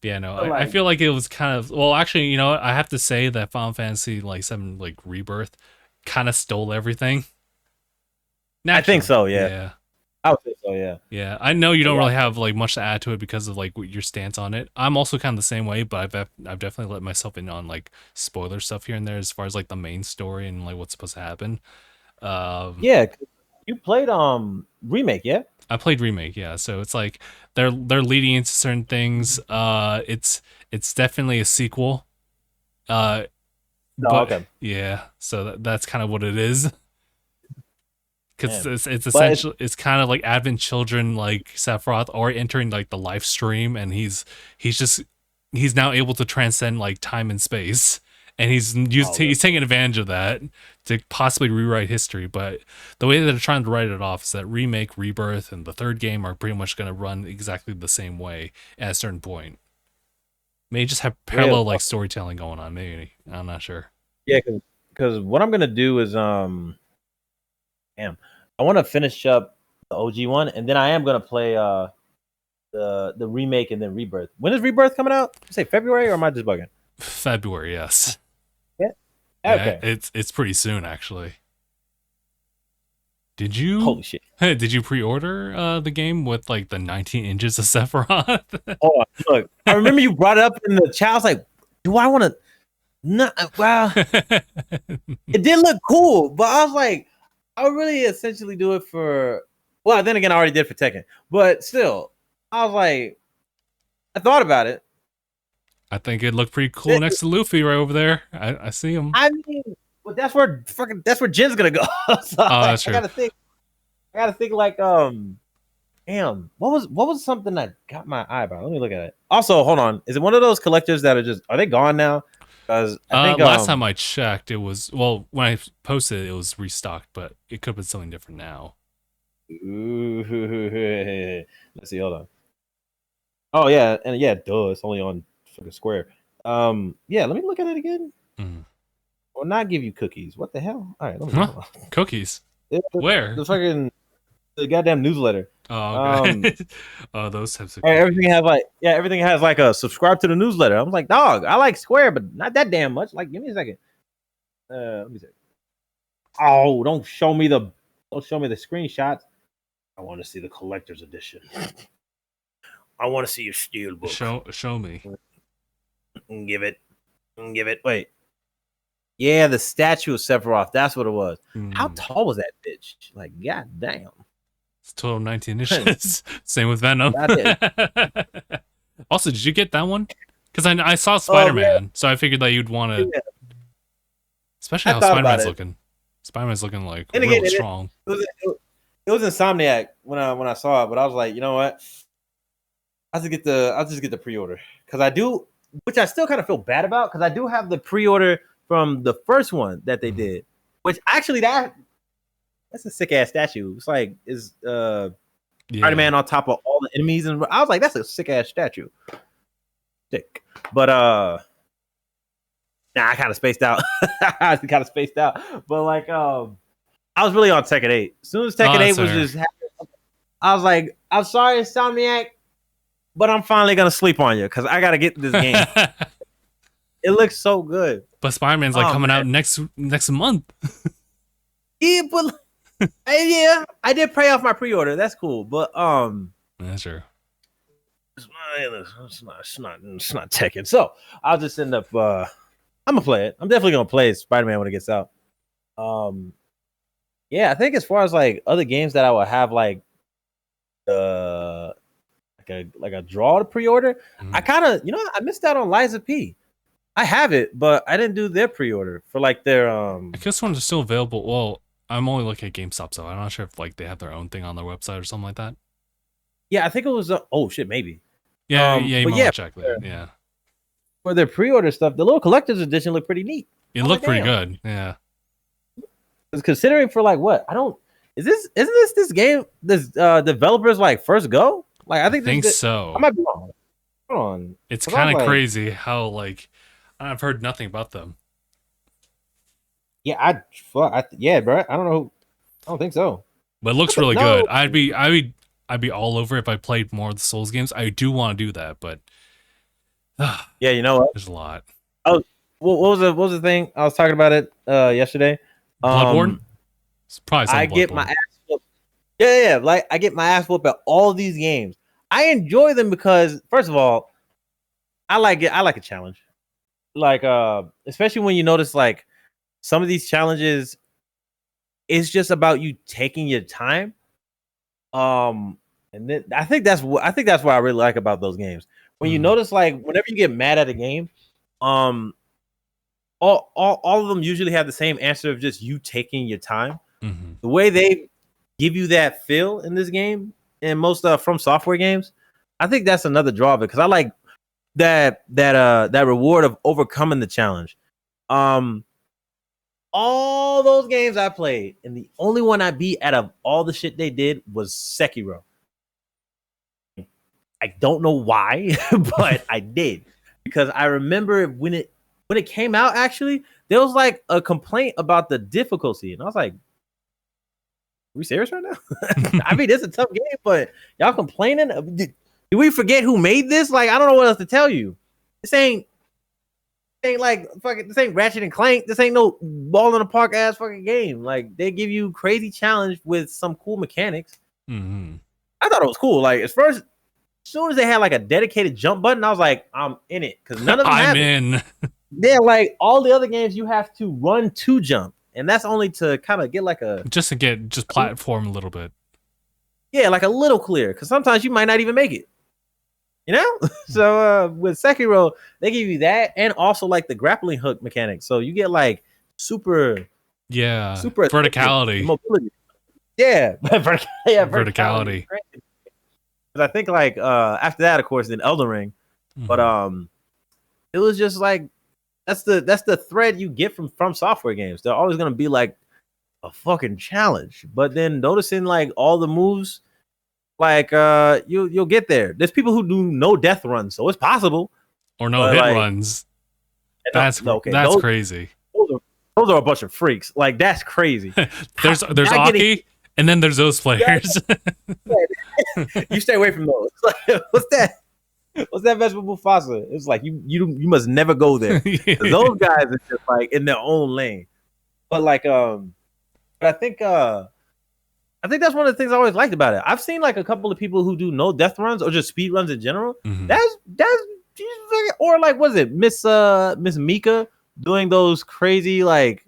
Yeah, no, But I like, feel like it was kind of well. Actually, you know what? I have to say that Final Fantasy like 7 like Rebirth kind of stole everything. I think Naturally, so. Yeah, yeah. I would say so. Yeah, Yeah, I know you but don't yeah, really have like much to add to it because of like your stance on it. I'm also kind of the same way, but I've definitely let myself in on like spoiler stuff here and there as far as like the main story and like what's supposed to happen. Um, yeah. You played remake, yeah? I played remake, yeah, so it's like they're leading into certain things. It's definitely a sequel. Uh, Oh, but okay. yeah, so that's kind of what it is. Because Damn. it's But it's essential. It's kind of like Advent Children, like Sephiroth, or entering like the live stream, and he's just he's now able to transcend like time and space, and oh, really? he's taking advantage of that to possibly rewrite history. But the way that they're trying to write it off is that remake, rebirth, and the third game are pretty much going to run exactly the same way at a certain point. May just have Real. parallel like storytelling going on. Maybe I'm not sure. Yeah, because what I'm gonna do is damn, I want to finish up the OG one, and then I am gonna play the remake and then Rebirth. When is Rebirth coming out? You say February, or am I just bugging? February, yes. Yeah. Yeah, Okay. it's pretty soon actually. Did you Holy shit. did you pre-order the game with like the 19 inches of Sephiroth? Oh, look, I remember you brought it up in the chat. I was like, do I want to? No, well, it did look cool, but I was like, I would really essentially do it for. Well, then again, I already did for Tekken, but still, I was like, I thought about it. I think it looked pretty cool next to Luffy right over there. I see him. I mean, but that's where Jin's gonna go. So Oh, like, that's I true. gotta think. I gotta think like damn, what was something that got my eyebrow? Let me look at it. Also, hold on. Is it one of those collectors that are they gone now? Because I think Last time I checked, it was well when I posted it was restocked, but it could have been something different now. let's see, hold on. Oh yeah, and yeah, duh, it's only on fucking Square. Yeah, let me look at it again. Mm. Or not give you cookies. What the hell? All right, let me Huh? hold on. Cookies? It- Where? the fucking the goddamn newsletter. Oh, Um, okay. Oh, those types of everything cookies. has like everything has like a subscribe to the newsletter. I'm like, dog, I like Square, but not that damn much. Like, give me a second. Let me see. Oh, don't show me the screenshots. I want to see the collector's edition. I want to see your steel book. Show me. Give it. Give it. Wait. Yeah, the statue of Sephiroth. That's what it was. How Mm. tall was that bitch? Like, god damn. It's total 19 inches. Same with Venom. Not it. Also, did you get that one? Because I saw Oh yeah, Spider-Man, so I figured that you'd want to, yeah. especially I how thought about Spider-Man's it. looking. Spider-Man's looking like And again, real strong. it was Insomniac when I saw it, but I was like, you know what? I'll just get the pre-order because I do, which I still kind of feel bad about because I do have the pre-order from the first one that they did, which actually that's a sick ass statue. It's like is Yeah. Spider-Man on top of all the enemies, and I was like, that's a sick ass statue. Sick, but nah, I kind of spaced out. I kind of spaced out, but like I was really on Tekken 8. As soon as Tekken 8 was just happening, I was like, I'm sorry, Insomniac, but I'm finally gonna sleep on you because I gotta get this game. It looks so good. But Spider-Man's like coming out next month. Yeah, but yeah, I did pay off my pre-order. That's cool, but That's true. it's not Tekken. So I'll just end up. I'm gonna play it. I'm definitely gonna play Spider-Man when it gets out. Yeah, I think as far as like other games that I would have like like a draw to pre-order, I kind of I missed out on Liza P. I have it, but I didn't do their pre-order for like their I guess when it's still available. Well, I'm only looking at GameStop, so I'm not sure if like they have their own thing on their website or something like that. Yeah, I think it was. Oh shit, maybe. Yeah, you but might want to check that. Yeah, for their pre-order stuff, the little collector's edition looked pretty neat. it looked pretty good. Yeah, considering for like what I don't. Isn't this game this developers like first go? Like I think so. I might be wrong. Hold on. It's kind of crazy how like I've heard nothing about them. Yeah, yeah, bro. I don't know. I don't think so. But it looks really good. I'd be all over if I played more of the Souls games. I do want to do that, but yeah, you know what? There's a lot. Oh, what was the thing? I was talking about it yesterday. Bloodborne. I get my ass whooped. Yeah. Like I get my ass whooped at all these games. I enjoy them because, first of all, I like it. I like a challenge. Like especially when you notice like some of these challenges, it's just about you taking your time. And then I think that's what I really like about those games. When you notice like whenever you get mad at a game, all of them usually have the same answer of just you taking your time. Mm-hmm. The way they give you that feel in this game and most From Software games, I think that's another draw of it because I like that reward of overcoming the challenge. All those games I played, and the only one I beat out of all the shit they did was Sekiro. I don't know why, but I did because I remember when it came out. Actually, there was like a complaint about the difficulty, and I was like, "Are we serious right now?" I mean, it's a tough game, but y'all complaining? Did we forget who made this? Like, I don't know what else to tell you. This ain't like fucking. This ain't Ratchet and Clank. This ain't no ball in the park ass fucking game. Like, they give you crazy challenge with some cool mechanics. Mm-hmm. I thought it was cool. Like, as soon as they had like a dedicated jump button, I was like, I'm in it because none of them have it. Yeah, like all the other games, you have to run to jump, and that's only to kind of get like just platform a little bit. Yeah, like a little clear because sometimes you might not even make it. You know, so with Sekiro, they give you that and also like the grappling hook mechanic, so you get like super verticality, mobility. Yeah, verticality. Because I think like after that, of course, then Elden Ring, but it was just like that's the thread you get from Software games. They're always gonna be like a fucking challenge, but then noticing like all the moves. Like you'll get there. There's people who do no death runs, so it's possible. Or no hit runs. That's crazy. Those are a bunch of freaks. Like that's crazy. there's Aki, and then there's those players. You stay away from those. What's that? What's that vegetable Mufasa? It's like you must never go there. Those guys are just like in their own lane. But like but I think that's one of the things I always liked about it. I've seen like a couple of people who do no death runs or just speed runs in general. Mm-hmm. That's or like was it Miss Mika doing those crazy like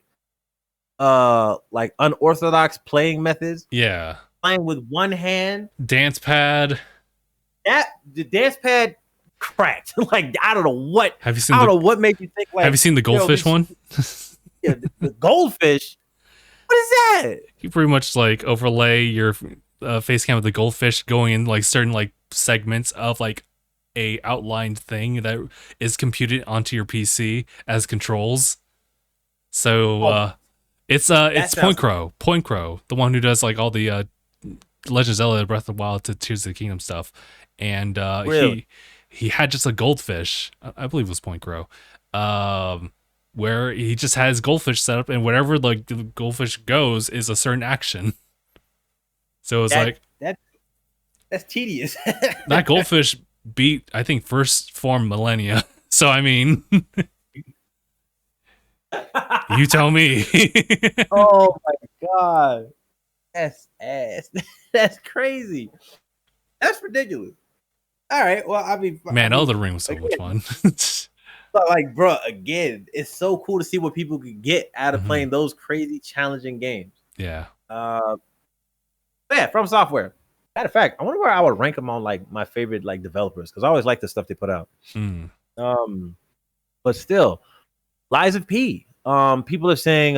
unorthodox playing methods? Yeah, playing with one hand. Dance pad. The dance pad cracked. Like I don't know what. Have you seen? I don't know what made you think like. Have you seen the goldfish one? Yeah, the goldfish. What is that? You pretty much like overlay your face cam with the goldfish going in like certain like segments of like a outlined thing that is computed onto your PC as controls. So it's Point Crow, the one who does like all the Legend of Zelda Breath of the Wild to Tears of the Kingdom stuff, and really? he had just a goldfish. I believe it was Point Crow. Where he just has goldfish set up, and whatever like the goldfish goes is a certain action. So it's that's tedious. That goldfish beat, I think, first form Millennia. So I mean, you tell me. Oh my god, that's ass. That's crazy. That's ridiculous. All right, well, Elden Ring was so much fun. But like, bro, again, it's so cool to see what people could get out of playing those crazy, challenging games. Yeah. Yeah, From Software. Matter of fact, I wonder where I would rank them on like my favorite like developers because I always like the stuff they put out. but still, Lies of P. People are saying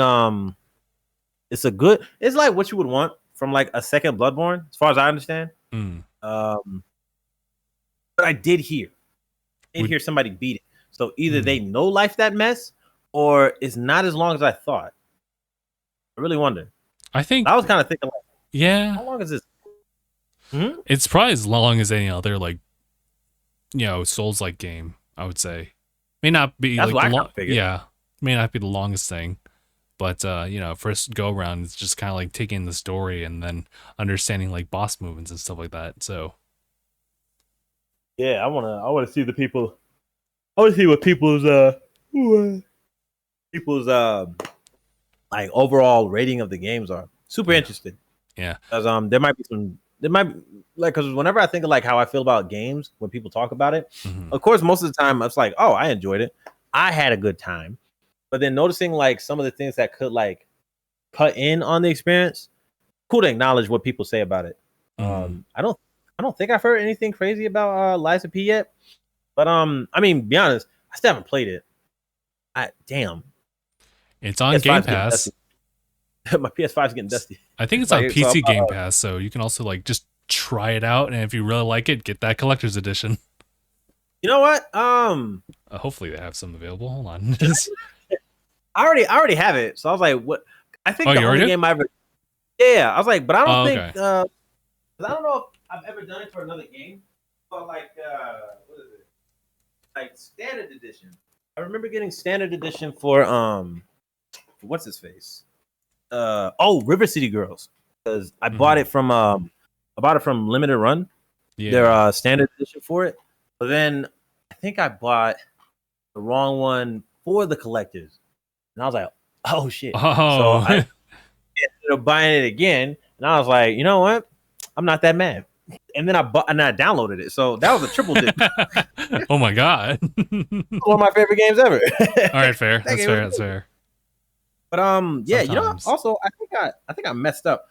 it's like what you would want from like a second Bloodborne, as far as I understand. Um, but I did hear somebody beat it. So either they no life that mess, or it's not as long as I thought. I really wonder. I think I was kind of thinking, like, yeah, how long is this? It's probably as long as any other like Souls-like game. I would say may not be That's like what may not be the longest thing, but first go around it's just kind of like taking the story and then understanding like boss movements and stuff like that. So yeah, I wanna see the people. I wanna see what people's like overall rating of the games are. Super interested. Yeah, because there might be like, because whenever I think of like how I feel about games when people talk about it, of course most of the time it's like, oh, I enjoyed it, I had a good time, but then noticing like some of the things that could like cut in on the experience, cool to acknowledge what people say about it. I don't think I've heard anything crazy about Lies of P yet, but I mean, be honest, I still haven't played it. Damn, it's on Game PS5's getting Pass. dusty. My PS5 is getting dusty. I think it's on PC Game Pass, so you can also like just try it out, and if you really like it, get that collector's edition. You know what? Hopefully they have some available. Hold on. I already have it, so I was like, what? I think the only game I ever, I was like, but I don't think, I don't know if I've ever done it for another game, but like, what is it? Like standard edition. I remember getting standard edition for what's his face? River City Girls, because I bought it from Limited Run. Yeah. Their standard edition for it. But then I think I bought the wrong one for the collectors. And I was like, oh shit. So I ended up buying it again. And I was like, you know what? I'm not that mad. And then I downloaded it. So that was a triple dip. Oh my god. One of my favorite games ever. All right, fair. That's fair. But yeah, sometimes. Also I think I messed up.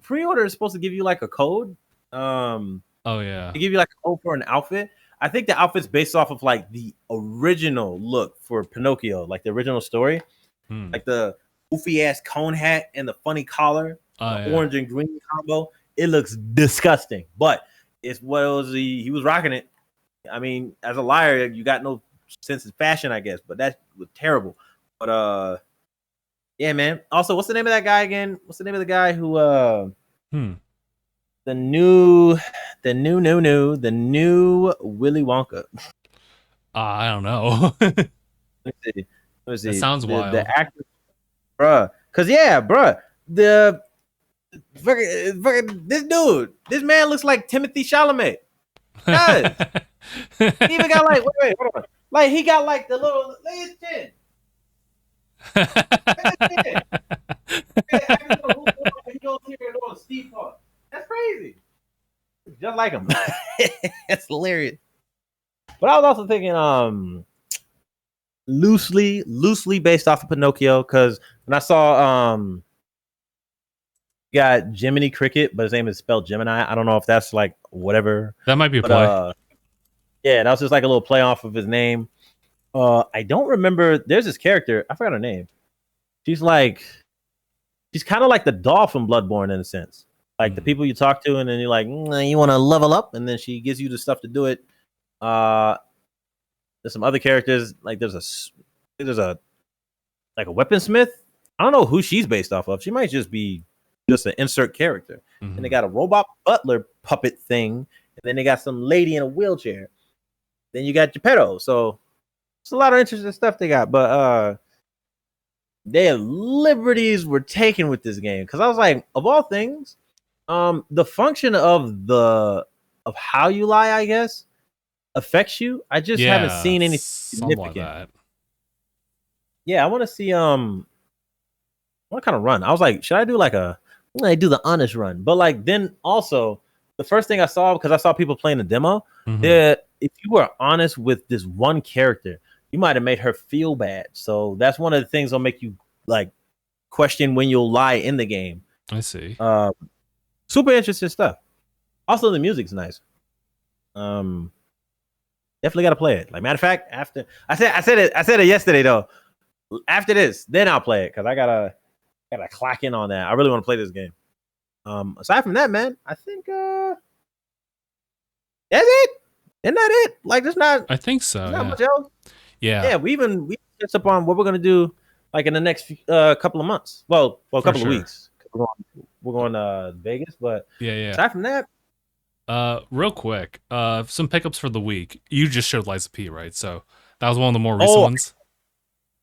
Pre-order is supposed to give you like a code. Oh yeah. They give you like a code for an outfit. I think the outfit's based off of like the original look for Pinocchio, like the original story. Like the goofy ass cone hat and the funny collar, orange and green combo. It looks disgusting, but it's what it was. He was rocking it. I mean, as a liar, you got no sense of fashion, I guess, but that was terrible. But yeah, man. Also, what's the name of that guy again? What's the name of the guy who the new Willy Wonka? I don't know. Let me see. That sounds wild. The actor, bruh. Cause bruh. This man looks like Timothy Chalamet. Does. He even got like wait, hold on. Like he got like the little his chin. That's crazy. Just like him. That's hilarious. But I was also thinking loosely based off of Pinocchio, because when I saw you got Jiminy Cricket, but his name is spelled Gemini. I don't know if that's like whatever. That might be a play. Yeah, that was just like a little play off of his name. I don't remember. There's this character. I forgot her name. She's kind of like the doll from Bloodborne in a sense. Like the people you talk to, and then you're like, you want to level up, and then she gives you the stuff to do it. There's some other characters. Like there's a like a weaponsmith. I don't know who she's based off of. She might just be just an insert character. And they got a robot butler puppet thing, and then they got some lady in a wheelchair. Then you got Geppetto. So it's a lot of interesting stuff they got, but their liberties were taken with this game, because I was like, of all things, the function of how you lie, I guess, affects you. I just haven't seen anything significant. Like yeah, I want to see what kind of run. I was like, should I do like I do the honest run? But like then also the first thing I saw, because I saw people playing the demo, that if you were honest with this one character, you might have made her feel bad. So that's one of the things that'll make you like question when you'll lie in the game. I see. Super interesting stuff. Also, the music's nice. Definitely got to play it. Like matter of fact, after I said it yesterday though. After this, then I'll play it because I gotta clock in on that. I really want to play this game. Aside from that, man, I think that's it. Isn't that it? Like, there's not. I think so. There's not much else. Yeah. Yeah. We touched up on what we're gonna do like in the next couple of months. Well, a couple of weeks. We're going to Vegas, but yeah. Aside from that, real quick, some pickups for the week. You just showed Liza P, right? So that was one of the more recent ones.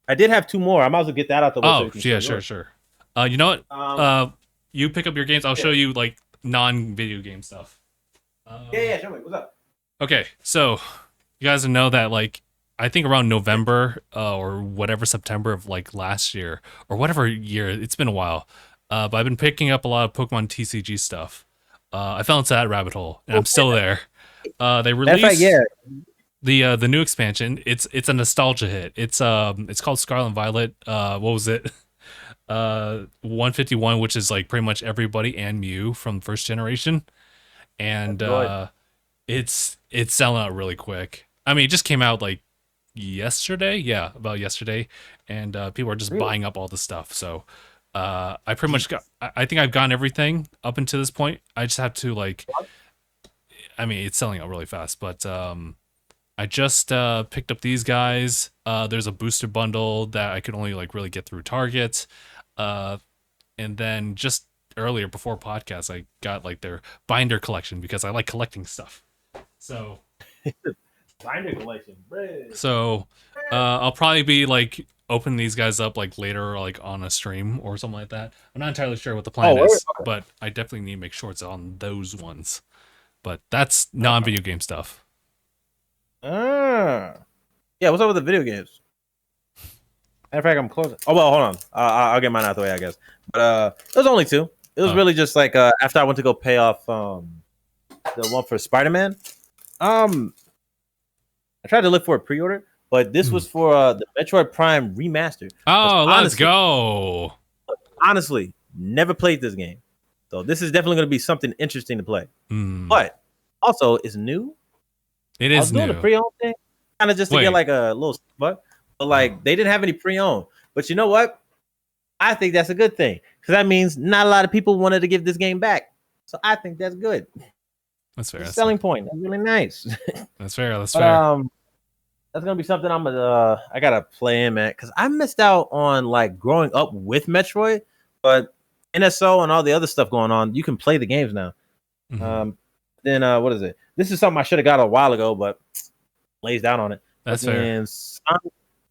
I did have 2 more. I might as well get that out the way. Oh, yeah, sure. You know what? You pick up your games. I'll show you like non-video game stuff. Yeah. Show me. What's up? Okay, so you guys know that like I think around November or whatever September of like last year or whatever year, it's been a while. But I've been picking up a lot of Pokemon TCG stuff. I fell into that rabbit hole, and I'm still there. They released the new expansion. It's a nostalgia hit. It's called Scarlet and Violet. What was it? 151, which is like pretty much everybody and Mew from first generation, and it's selling out really quick. I mean, it just came out like yesterday. Yeah, about yesterday, and people are just buying up all the stuff. So I pretty much got. I think I've gotten everything up until this point. I just have to like. I mean, it's selling out really fast, but I just picked up these guys. There's a booster bundle that I could only like really get through Target. And then just earlier before podcast, I got like their binder collection because I like collecting stuff. So binder collection. So I'll probably be like opening these guys up like later, like on a stream or something like that. I'm not entirely sure what the plan is, but I definitely need to make sure it's on those ones. But that's non-video game stuff. Yeah, what's up with the video games? Matter of fact, I'm closing. Oh well, hold on. I'll get mine out the way, I guess. But it was only 2. It was really just like after I went to go pay off the one for Spider-Man. I tried to look for a pre-order, but this was for the Metroid Prime remaster. Oh, let's go! Honestly, never played this game, so this is definitely going to be something interesting to play. But also, it's new. It is I was doing new. a pre-owned thing, kind of just to get like a little buck. But like they didn't have any pre-owned. But you know what? I think that's a good thing because that means not a lot of people wanted to give this game back. So I think that's good. That's fair. That's selling point. That's really nice. That's fair. That's fair. That's gonna be something I gotta play in, man, because I missed out on like growing up with Metroid, but NSO and all the other stuff going on, you can play the games now. Then what is it? This is something I should have got a while ago, but lays down on it. That's fair.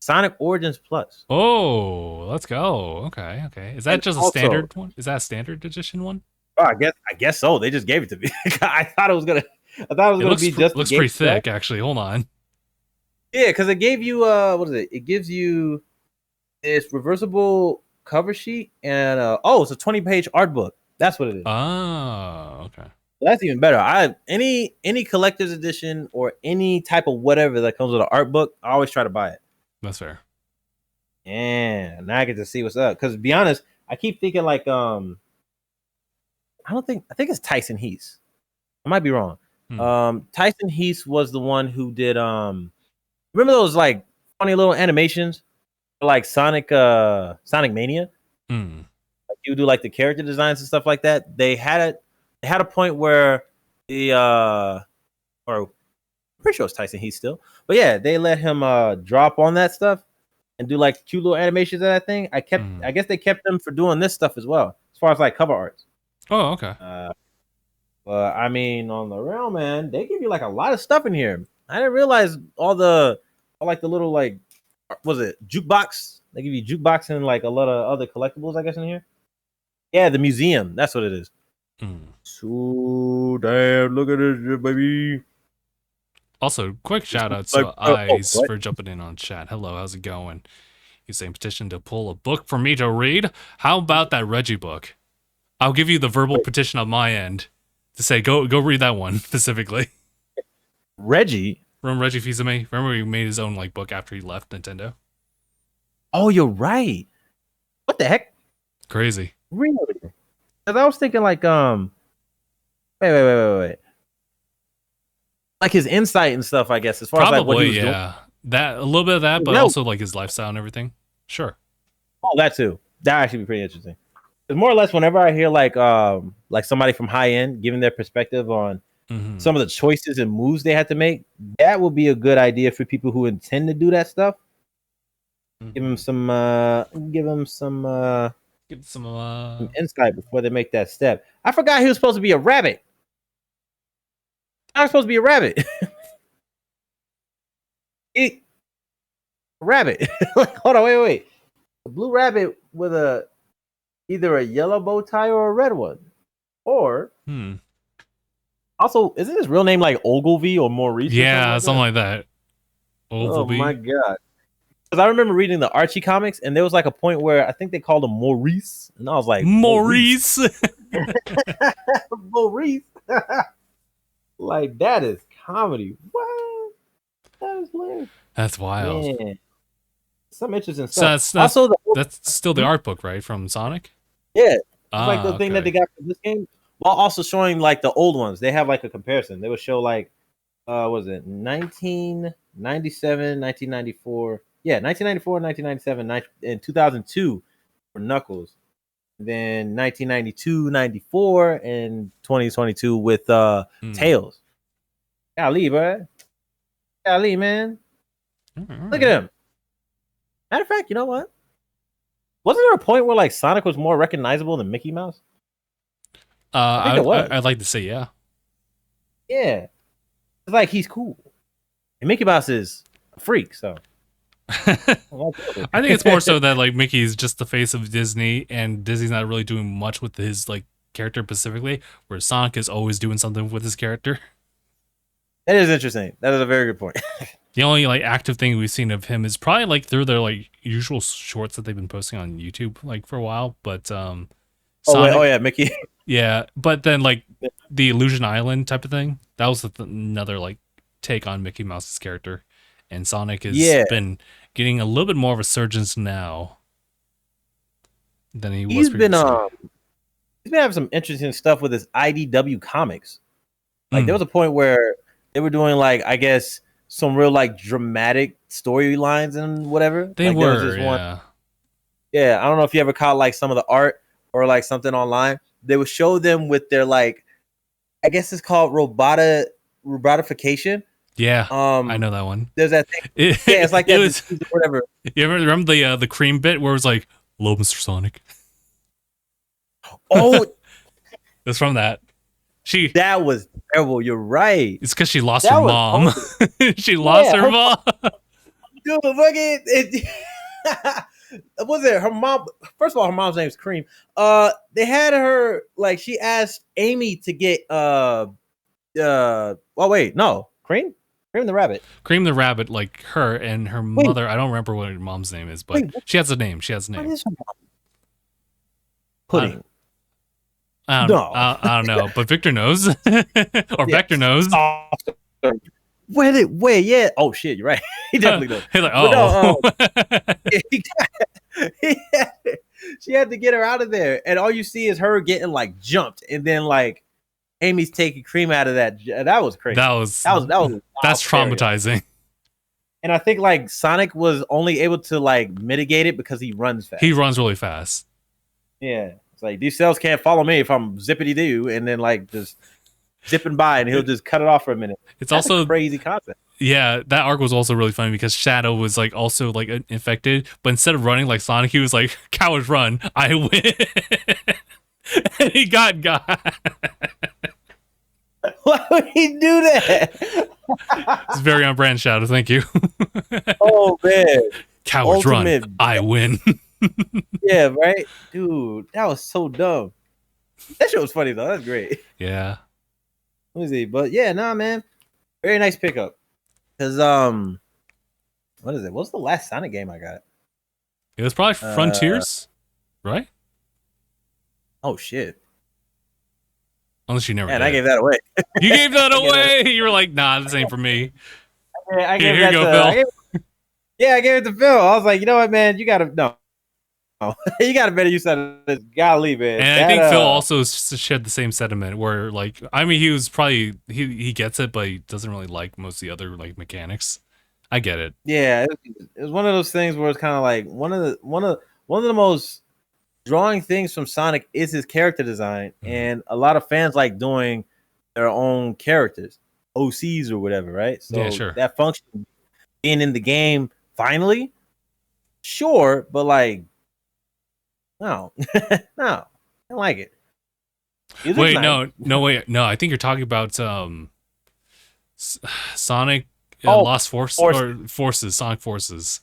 Sonic Origins Plus. Oh, let's go. Okay. Is that just a standard one? Is that a standard edition one? Oh, I guess so. They just gave it to me. I thought it was gonna be just. Looks pretty thick, actually. Hold on. Yeah, because it gave you what is it? It gives you this reversible cover sheet and it's a 20-page art book. That's what it is. Oh, okay. That's even better. Any collector's edition or any type of whatever that comes with an art book, I always try to buy it. That's fair. Yeah, now I get to see what's up. Because to be honest, I keep thinking like I think it's Tyson Heath. I might be wrong. Tyson Heath was the one who did remember those like funny little animations like Sonic Mania? Like you do like the character designs and stuff like that. They had a point where the or I'm pretty sure it's Tyson Heath still. But yeah, they let him drop on that stuff and do like cute little animations of that thing. I guess they kept them for doing this stuff as well, as far as like cover arts. Oh, okay. But I mean, on the real, man, they give you like a lot of stuff in here. I didn't realize all like the little like was it jukebox? They give you jukebox and like a lot of other collectibles, I guess, in here. Yeah, the museum. That's what it is. So damn, look at this, baby. Also, quick shout out to Eyes for jumping in on chat. Hello, how's it going? He's saying petition to pull a book for me to read. How about that Reggie book? I'll give you the verbal petition on my end to say go read that one specifically. Reggie? Remember Reggie Fils-Aimé? Remember he made his own like book after he left Nintendo? Oh, you're right. What the heck? Crazy. Really? Because I was thinking like wait. like his insight and stuff, I guess, as far as like what he was doing. That a little bit of that, but also like his lifestyle and everything. Sure. Oh, that too. That actually be pretty interesting. Because more or less, whenever I hear like somebody from high end giving their perspective on some of the choices and moves they had to make, that would be a good idea for people who intend to do that stuff. Give them some insight before they make that step. I forgot he was supposed to be a rabbit. I was supposed to be a rabbit. Rabbit. Hold on, wait. A blue rabbit with either a yellow bow tie or a red one. Or also, isn't his real name like Ogilvy or Maurice? Yeah, something like that. Ogilvy. Oh my god. Because I remember reading the Archie comics, and there was like a point where I think they called him Maurice, and I was like, Maurice. Maurice. Like, that is comedy. What? That is hilarious. That's wild. Man. Some interesting stuff. So that's still the art book, right, from Sonic? Yeah. It's like the thing that they got for this game, while also showing like the old ones. They have like a comparison. They would show like, was it 1997, 1994? Yeah, 1994, 1997, and 2002 for Knuckles. Then 1992, 94, and 2022 with Tails. Golly, bro. Golly, man. Look at him. Matter of fact, you know what? Wasn't there a point where like Sonic was more recognizable than Mickey Mouse? I'd like to say yeah. Yeah. It's like he's cool. And Mickey Mouse is a freak, so I think it's more so that like Mickey's just the face of Disney, and Disney's not really doing much with his like character specifically, where Sonic is always doing something with his character. That is interesting. That is a very good point. The only like active thing we've seen of him is probably like through their like usual shorts that they've been posting on YouTube like for a while. But Sonic, Mickey. Yeah, but then like the Illusion Island type of thing, that was another like take on Mickey Mouse's character. And Sonic has been getting a little bit more of a resurgence now than he was previously. He's been having some interesting stuff with his IDW comics. Like there was a point where they were doing like, I guess, some real like dramatic storylines and whatever. They like, were, yeah. I don't know if you ever caught like some of the art or like something online. They would show them with their like, I guess it's called robotification. Yeah, I know that one. There's that thing. It's like that. Was, whatever. You ever remember the cream bit where it was like, "Hello, Mr. Sonic"? Oh, it's from that. That was terrible. You're right. It's because she lost her mom. She lost her mom. Dude, look at it. Was it her mom? First of all, her mom's name is Cream. They had her like she asked Amy to get oh wait, no, Cream the rabbit. Cream the rabbit, like her and her mother. I don't remember what her mom's name is, but she has a name. What is her mom? Pudding. I don't know, but Victor knows, or Vector knows. Wait, yeah. Oh shit, you're right. He definitely does. He's like, oh. She had to get her out of there, and all you see is her getting like jumped, and then like Amy's taking Cream out of that. That was crazy. That's traumatizing. And I think like Sonic was only able to like mitigate it because he runs fast. He runs really fast. Yeah, it's like these cells can't follow me if I'm zippity doo, and then like just zipping by, and he'll just cut it off for a minute. It's also a crazy concept. Yeah, that arc was also really funny because Shadow was like also like infected, but instead of running like Sonic, he was like, "Cowards run, I win," and he got. Why would he do that? It's very on brand, Shadow. Thank you. Oh man, cowards run, I win. Yeah, right, dude. That was so dumb. That shit was funny though. That's great. Yeah. Let me see, but yeah, nah, man. Very nice pickup. Cause what is it? What's the last Sonic game I got? It was probably Frontiers, right? Oh shit. Unless you never. And I gave that away. You gave that away. You were like, "Nah, this ain't for me." I gave Phil. I gave it to Phil. I was like, you know what, man? You gotta no. Oh, you got a better use out of this. Golly, man. And I That think Phil also shared the same sentiment where, like, I mean, he was probably he gets it, but he doesn't really like most of the other like mechanics. I get it. yeah, it was one of those things where it's kind of like one of the most drawing things from Sonic is his character design, and a lot of fans like doing their own characters, OCs or whatever, right? So Yeah, sure. that function being in the game finally, sure, but like, no, no, I don't like it. Wait, Nice. wait, no. I think you're talking about Sonic Oh, Lost Force Forces. or Forces, Sonic Forces.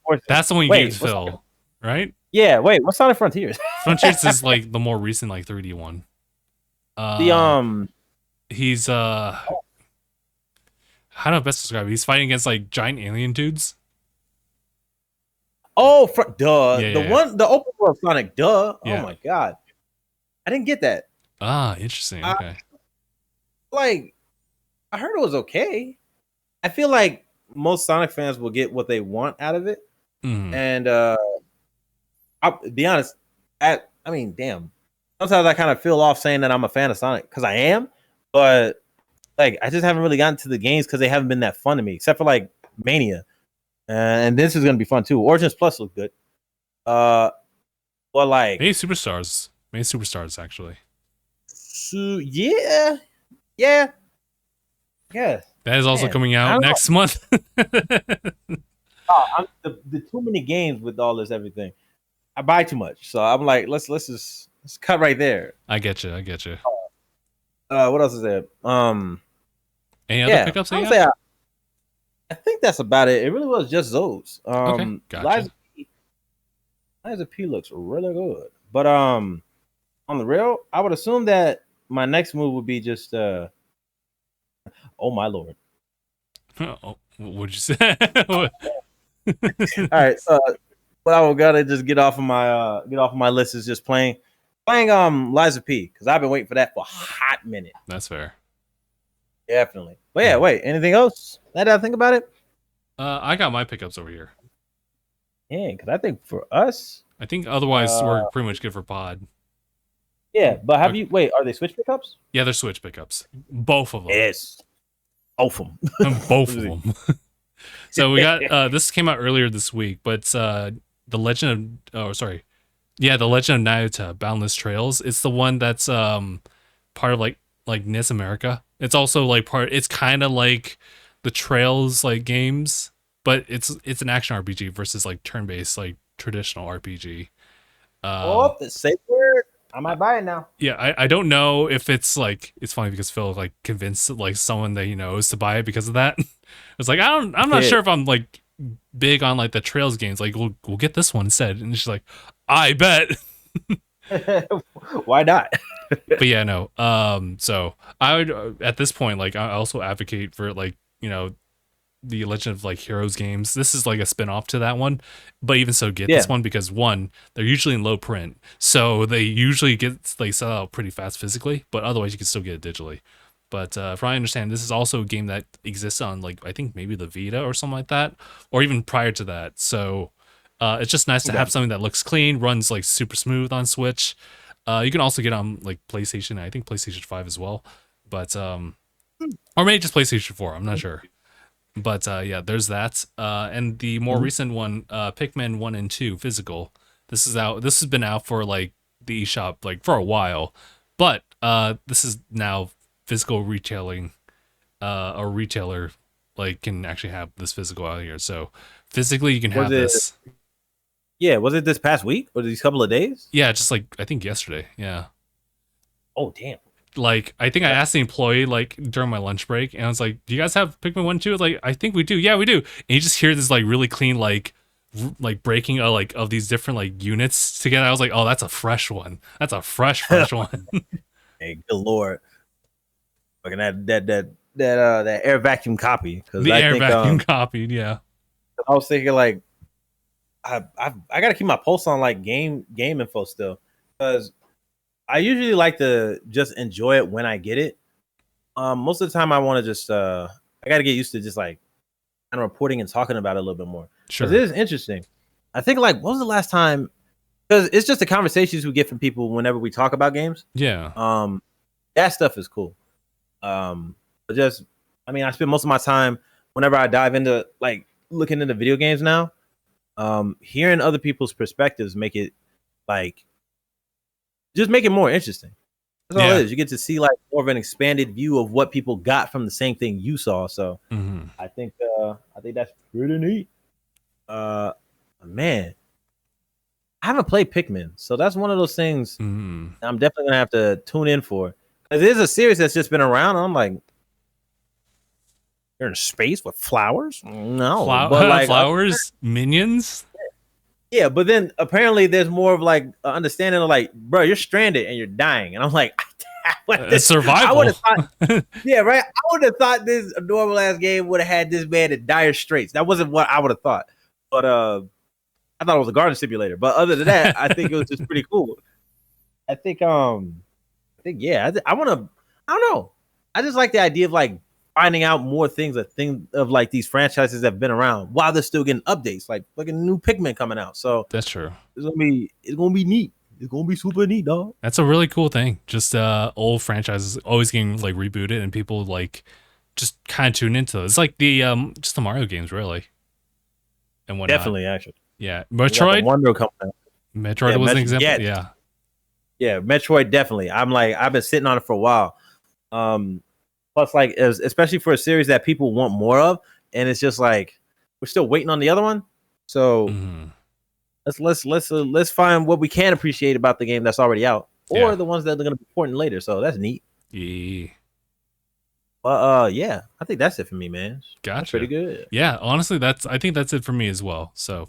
Forces. That's the one you Wait, gave to Phil, right? Yeah, wait, what's Sonic Frontiers? Frontiers is like the more recent, like 3D one. The He's how do I best describe it? He's fighting against like giant alien dudes. duh, Yeah, the yeah. one, the open world Sonic, duh. Yeah. Oh my god, I didn't get that. Ah, interesting. Okay. Like, I heard it was okay. I feel like most Sonic fans will get what they want out of it, and I'll be honest. I mean, damn. Sometimes I kind of feel off saying that I'm a fan of Sonic because I am, but like I just haven't really gotten to the games because they haven't been that fun to me, except for like Mania, and this is gonna be fun too. Origins Plus look good, but like Maybe Superstars actually. so yeah, yeah. That is also coming out next month. The too many games with all this everything. I buy too much, so I'm like, let's cut right there. I get you. What else is there? Any other pickups? I think that's about it. It really was just those. Okay, gotcha. Liza P looks really good, but on the real, I would assume that my next move would be just oh my lord. Oh, what'd you say? All right, but I will gotta just get off of my list is just playing Liza P because I've been waiting for that for a hot minute. That's fair. Definitely. But yeah, wait, anything else? Now that I think about it, I got my pickups over here. Yeah, because I think for us, I think otherwise we're pretty much good for pod. Yeah, but are they Switch pickups? Yeah, they're Switch pickups. Both of them. Yes. Both of them. Both of them. So we got this came out earlier this week, but the Legend of the Legend of Nyota Boundless Trails. It's the one that's part of like NIS America. It's also like it's kind of like the Trails like games, but it's an action RPG versus like turn-based like traditional RPG. The safe word. I might buy it now. Yeah, I don't know if it's like, it's funny because Phil like convinced like someone that he knows to buy it because of that. It's like I'm not sure if I'm like big on like the Trails games. Like we'll get this one instead, and she's like, I bet. Why not? But yeah, no. So I would at this point like I also advocate for like the Legend of like Heroes games. This is like a spin-off to that one, but even so get this one because one, they're usually in low print, so they usually get like sell out pretty fast physically, but otherwise you can still get it digitally. But from what I understand, this is also a game that exists on like I think maybe the Vita or something like that, or even prior to that. So it's just nice to have something that looks clean, runs like super smooth on Switch. You can also get on like PlayStation, I think PlayStation 5 as well, but or maybe just PlayStation 4, I'm not sure. But yeah, there's that. And the more recent one, Pikmin 1 and 2 physical. This is out. This has been out for like the eShop like for a while, but this is now physical retailing. A retailer like can actually have this physical out here. So physically, you can have this. Yeah, was it this past week or these couple of days? Yeah, just like I think yesterday. Yeah. Oh damn. Like I think I asked the employee like during my lunch break, and I was like, "Do you guys have Pikmin 1 2?" I was like, "I think we do." Yeah, we do. And you just hear this like really clean like breaking of these different like units together. I was like, "Oh, that's a fresh one. That's a fresh one." Hey, good lord! Looking at that air vacuum copy because the air vacuum copied. Yeah, I was thinking like I gotta keep my pulse on like game info still because I usually like to just enjoy it when I get it. Most of the time I want to just I gotta get used to just like kind of reporting and talking about it a little bit more. Sure, it is interesting. I think like what was the last time? because it's just the conversations we get from people whenever we talk about games. Yeah. That stuff is cool. But just, I mean, I spend most of my time whenever I dive into like looking into video games now. Hearing other people's perspectives make it like just make it more interesting. That's all it is. You get to see like more of an expanded view of what people got from the same thing you saw. So I think that's pretty neat. Man, I haven't played Pikmin, so that's one of those things I'm definitely gonna have to tune in for. Because it is a series that's just been around, and I'm like, you're in space with flowers? No, but like flowers, minions. Yeah, but then apparently there's more of like an understanding of like, bro, you're stranded and you're dying, and I'm like, survival. I would have thought, yeah, right. I would have thought this normal ass game would have had this man in dire straits. That wasn't what I would have thought, but I thought it was a garden simulator. But other than that, I think it was just pretty cool. I think yeah, I want to. I don't know. I just like the idea of like finding out more things of like these franchises that have been around while they're still getting updates, like a new Pikmin coming out. So that's true. It's gonna be neat. It's gonna be super neat, dog. That's a really cool thing. Just old franchises always getting like rebooted, and people like just kind of tune into those. It's like the just the Mario games, really. And whatnot. Definitely, actually. Yeah, Metroid. Wonder coming out. Metroid was an example. Yeah, Metroid definitely. I've been sitting on it for a while. Plus, like, especially for a series that people want more of, and it's just like we're still waiting on the other one. So let's find what we can appreciate about the game that's already out, or the ones that are going to be important later. So that's neat. Yeah. But yeah, I think that's it for me, man. Gotcha. That's pretty good. Yeah, honestly, I think that's it for me as well. So.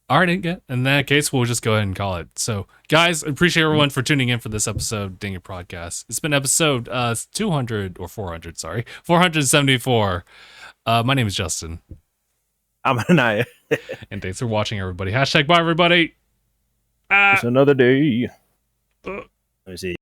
All right, in that case, we'll just go ahead and call it. So, guys, appreciate everyone for tuning in for this episode, DangIT Prodcast. It's been episode 474. My name is Justin. I'm Aniyah. And thanks for watching, everybody. #bye, everybody. It's another day. Let me see.